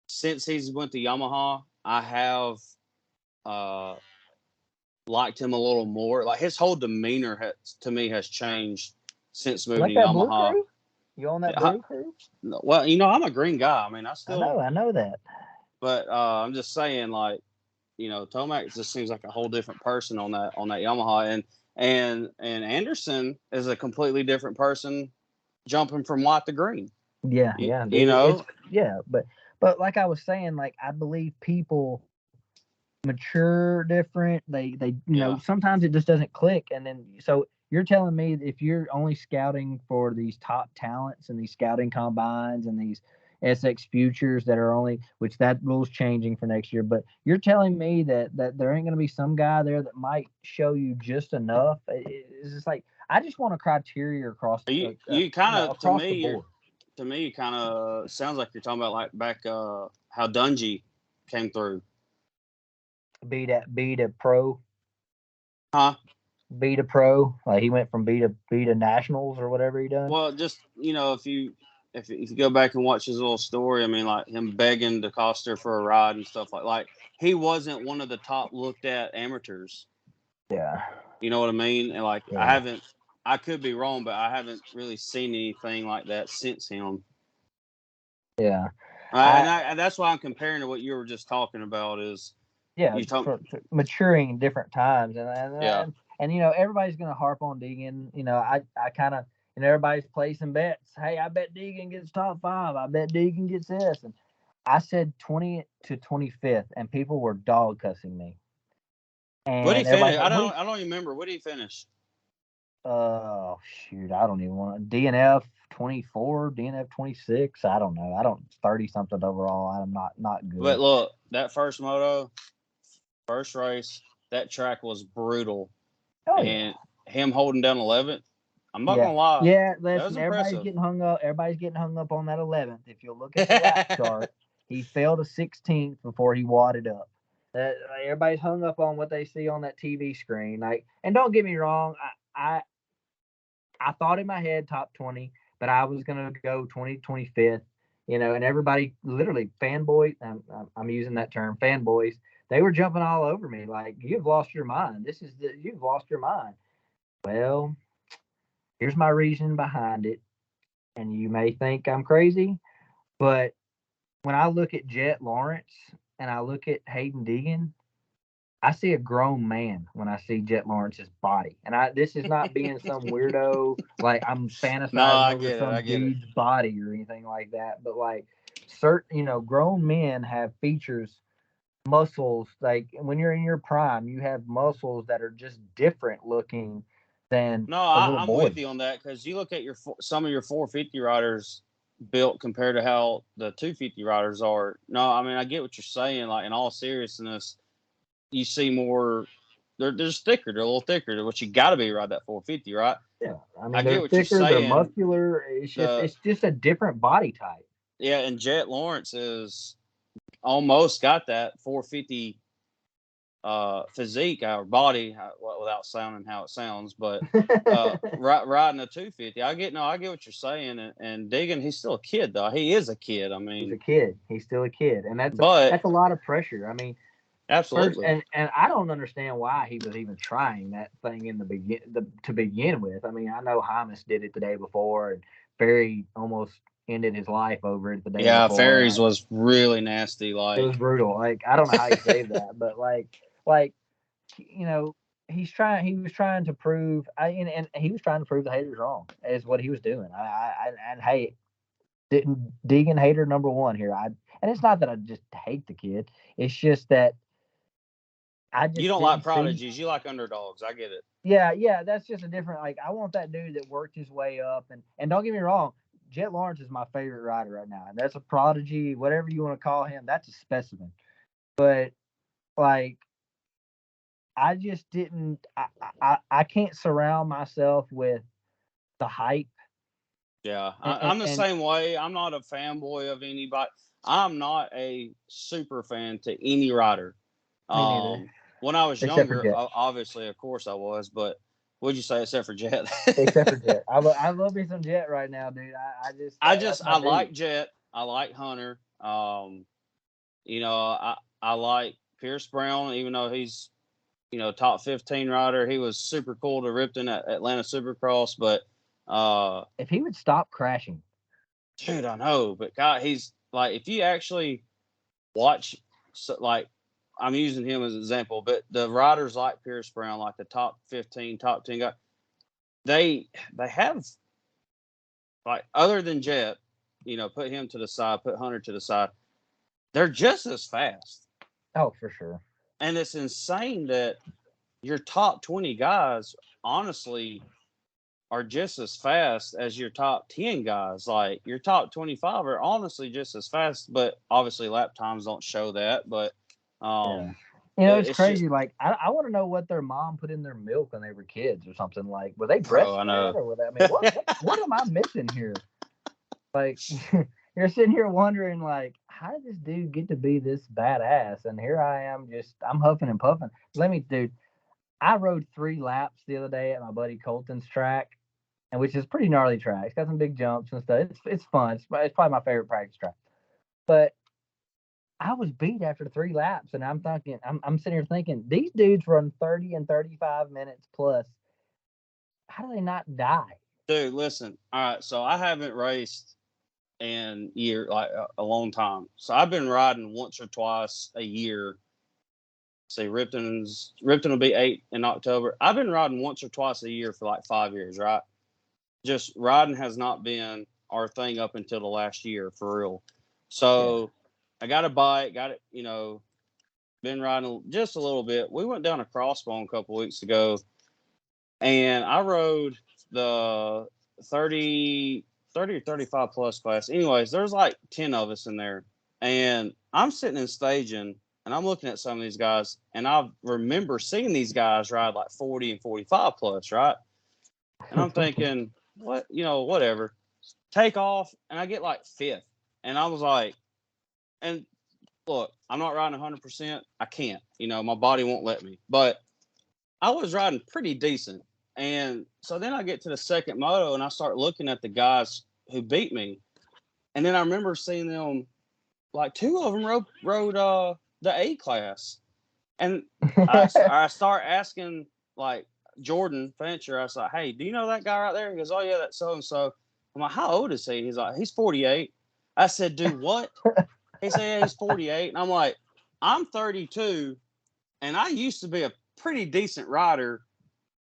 Since he's went to Yamaha, I have liked him a little more. Like his whole demeanor to me has changed since moving Like to that Blue Yamaha. Crew? You on that Blue Crew? Well, I'm a green guy. I mean, I know that. But I'm just saying, like, Tomac just seems like a whole different person on that Yamaha, and Anderson is a completely different person, jumping from white to green. Yeah, Dude, but like I was saying, like I believe people mature different. They sometimes it just doesn't click, and then so you're telling me if you're only scouting for these top talents and these scouting combines and these SX futures that are only, which that rule's changing for next year, but you're telling me that there ain't going to be some guy there that might show you just enough. It's just like I just want a criteria across you kind of across the board. To me, kind of sounds like you're talking about like back how Dungy came through. B to pro. Huh? B to pro. Like he went from B to nationals or whatever he done. Well, just if you go back and watch his little story, I mean, like him begging DeCoster for a ride and stuff like he wasn't one of the top looked at amateurs. Yeah. You know what I mean? And like Yeah. I could be wrong, but I haven't really seen anything like that since him. Yeah. And that's why I'm comparing to what you were just talking about is for maturing in different times and everybody's gonna harp on Deegan. I kind of everybody's placing bets. Hey, I bet Deegan gets top 5. I bet Deegan gets this, and I said 20 to 25th, and people were dog cussing me. And what did he finish? I don't even remember. What did he finish? Oh shoot, I don't even want to. DNF 24, DNF 26. I don't know. I don't 30 something overall. I'm not good. But look, that first race, that track was brutal. Oh, and him holding down 11th. I'm not gonna lie. Yeah, listen, everybody's getting hung up. Everybody's getting hung up on that 11th. If you look at the lap chart, he fell to 16th before he wadded up. Everybody's hung up on what they see on that TV screen. Like, and don't get me wrong, I thought in my head top 20, but I was gonna go 25th. And everybody, literally fanboy. I'm using that term, fanboys. They were jumping all over me like, "You've lost your mind. You've lost your mind." Well, here's my reason behind it, and you may think I'm crazy, but when I look at Jet Lawrence and I look at Hayden Deegan, I see a grown man when I see Jet Lawrence's body. And this is not being some weirdo, like I'm fantasizing over some dude's body or anything like that. But like certain, grown men have features, muscles. Like when you're in your prime, you have muscles that are just different looking than I'm with you on that because you look at some of your 450 riders built compared to how the 250 riders are. No, I mean I get what you're saying. Like in all seriousness, you see more. They're just thicker. They're a little thicker. They're what you got to be ride that 450, right? Yeah, I mean they're thicker. They're muscular. It's just a different body type. Yeah, and Jet Lawrence is almost got that 450 physique, our body, without sounding how it sounds, but riding a 250. I get what you're saying, and Deegan, he's still a kid though. He is a kid. I mean, he's a kid. He's still a kid, and that's a lot of pressure. I mean, Absolutely. And I don't understand why he was even trying that thing in to begin with. I mean, I know Hymas did it the day before, and Ferry almost ended his life over it the day Yeah, before. Ferries was really nasty. It Like, was brutal. Like, I don't know how he saved that, but like you know, he was trying to prove, and he was trying to prove the haters wrong. Is what he was doing. And hey, didn't Deegan hater number one here. And it's not that I just hate the kid. It's just that I you just don't didn't like see. prodigies, you like underdogs. I get it. Yeah, that's just a different. Like, I want that dude that worked his way up, and don't get me wrong, Jet Lawrence is my favorite rider right now, and that's a prodigy, whatever you want to call him. That's a specimen. But like, I just didn't. I can't surround myself with the hype. Yeah, And I'm the same way. I'm not a fanboy of anybody. I'm not a super fan to any rider. me neither, When I was except for younger, Jet. obviously, of course, I was. But would you say except for Jet? Except for Jet. I love me some Jet right now, dude. That's my I dude. like Jet. I like Hunter. I like Pierce Brown, even though he's top 15 rider. He was super cool to Ripton at Atlanta Supercross, but If he would stop crashing. dude, I know, but God, he's like, if you actually watch, so, like, I'm using him as an example, but the riders like Pierce Brown, like the top 15, top 10 guys, they have, like, other than Jet, put him to the side, put Hunter to the side, they're just as fast. Oh, for sure. And it's insane that your top 20 guys, honestly, are just as fast as your top 10 guys. Like, your top 25 are honestly just as fast, but obviously lap times don't show that. But Yeah. um, It's it's just, crazy. Like, I want to know what their mom put in their milk when they were kids or something. Like, were they bro, I breastfed know. or were they? I mean, what am I missing here? Like, you're sitting here wondering, like, how did this dude get to be this badass? And here I am, I'm huffing and puffing. Dude, I rode 3 laps the other day at my buddy Colton's track, and which is pretty gnarly track. It's got some big jumps and stuff. It's fun. It's probably my favorite practice track. But I was beat after 3 laps, and I'm sitting here thinking, these dudes run 30 and 35 minutes plus. How do they not die? Dude, listen. All right, so I haven't raced in like a long time. So I've been riding once or twice a year. Say Ripton will be 8 in October. I've been riding once or twice a year for like 5 years, right? Just riding has not been our thing up until the last year, for real. So I got a bike, got it, been riding just a little bit. We went down a crossbone a couple weeks ago, and I rode the 30 or 35 plus class. Anyways, there's like 10 of us in there, and I'm sitting in staging, and I'm looking at some of these guys, and I remember seeing these guys ride like 40 and 45 plus, right? And I'm thinking, whatever. Take off, and I get like 5th. And I was like, and look, I'm not riding 100%. I can't. My body won't let me. But I was riding pretty decent. And so then I get to the second moto, and I start looking at the guys who beat me. And then I remember seeing them, like 2 of them rode the A class. And I start asking, like, Jordan Fancher, I was like, hey, do you know that guy right there? He goes, oh, yeah, that's so-and-so. I'm like, how old is he? He's like, he's 48. I said, do what? He said, yeah, he's 48. And I'm like, I'm 32, and I used to be a pretty decent rider,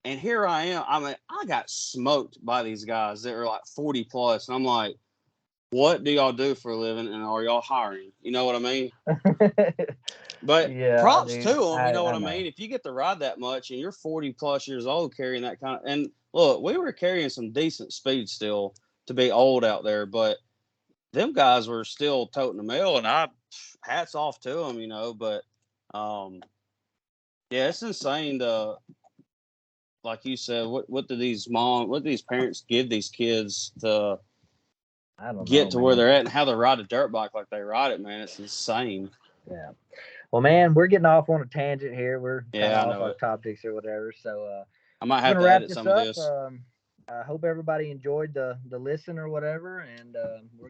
and here I am. I mean, I got smoked by these guys that are like 40 plus, and I'm like, what do y'all do for a living, and are y'all hiring? You know what I mean? But Yeah, props to dude. them, you know what I I know. mean? If you get to ride that much and you're 40 plus years old carrying that kind of, and look, we were carrying some decent speed still to be old out there, but them guys were still toting the mail, and hats off to them, but yeah, it's insane to, like you said, what do these parents give these kids to I don't get know, to where man. they're at and how they ride a dirt bike like they ride it, man. It's insane. Yeah. Well, man, we're getting off on a tangent here. We're kind Yeah, of I off know our it. topics or whatever. So I might we're have gonna to wrap edit this some of up. this. I hope everybody enjoyed the listen or whatever, and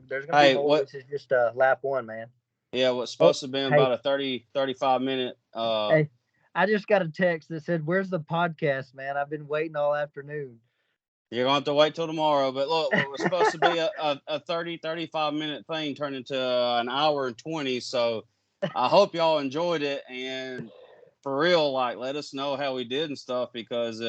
there's gonna be Hey, more. what This is just lap 1, man. Yeah, what's supposed to be hey. about a 30, 35 minute. Hey, I just got a text that said, "Where's the podcast, man? I've been waiting all afternoon." You're going to have to wait till tomorrow. But look, what was supposed to be a 30, 35 minute thing turned into an hour and 20. So I hope y'all enjoyed it. And for real, like, let us know how we did and stuff, because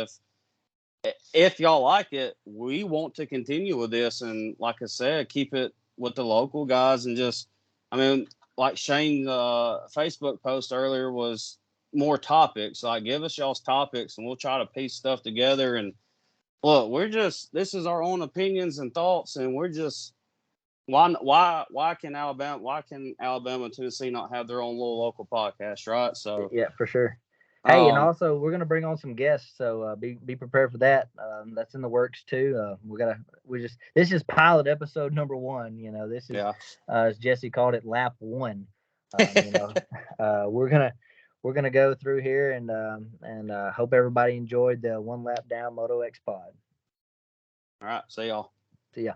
if y'all like it, we want to continue with this. And like I said, keep it with the local guys. And just, I mean, like Shane's Facebook post earlier was more topics. Like, give us y'all's topics and we'll try to piece stuff together. And look, this is our own opinions and thoughts. And we're just, why can Alabama and Tennessee not have their own little local podcast, right? So yeah, for sure. Hey, and um, also we're gonna bring on some guests, so be prepared for that. That's in the works too. This is pilot episode number 1. You know, this is yeah. as Jesse called it, lap 1. You know, we're gonna go through here and hope everybody enjoyed the One Lap Down Moto X Pod. All right, see y'all. See ya.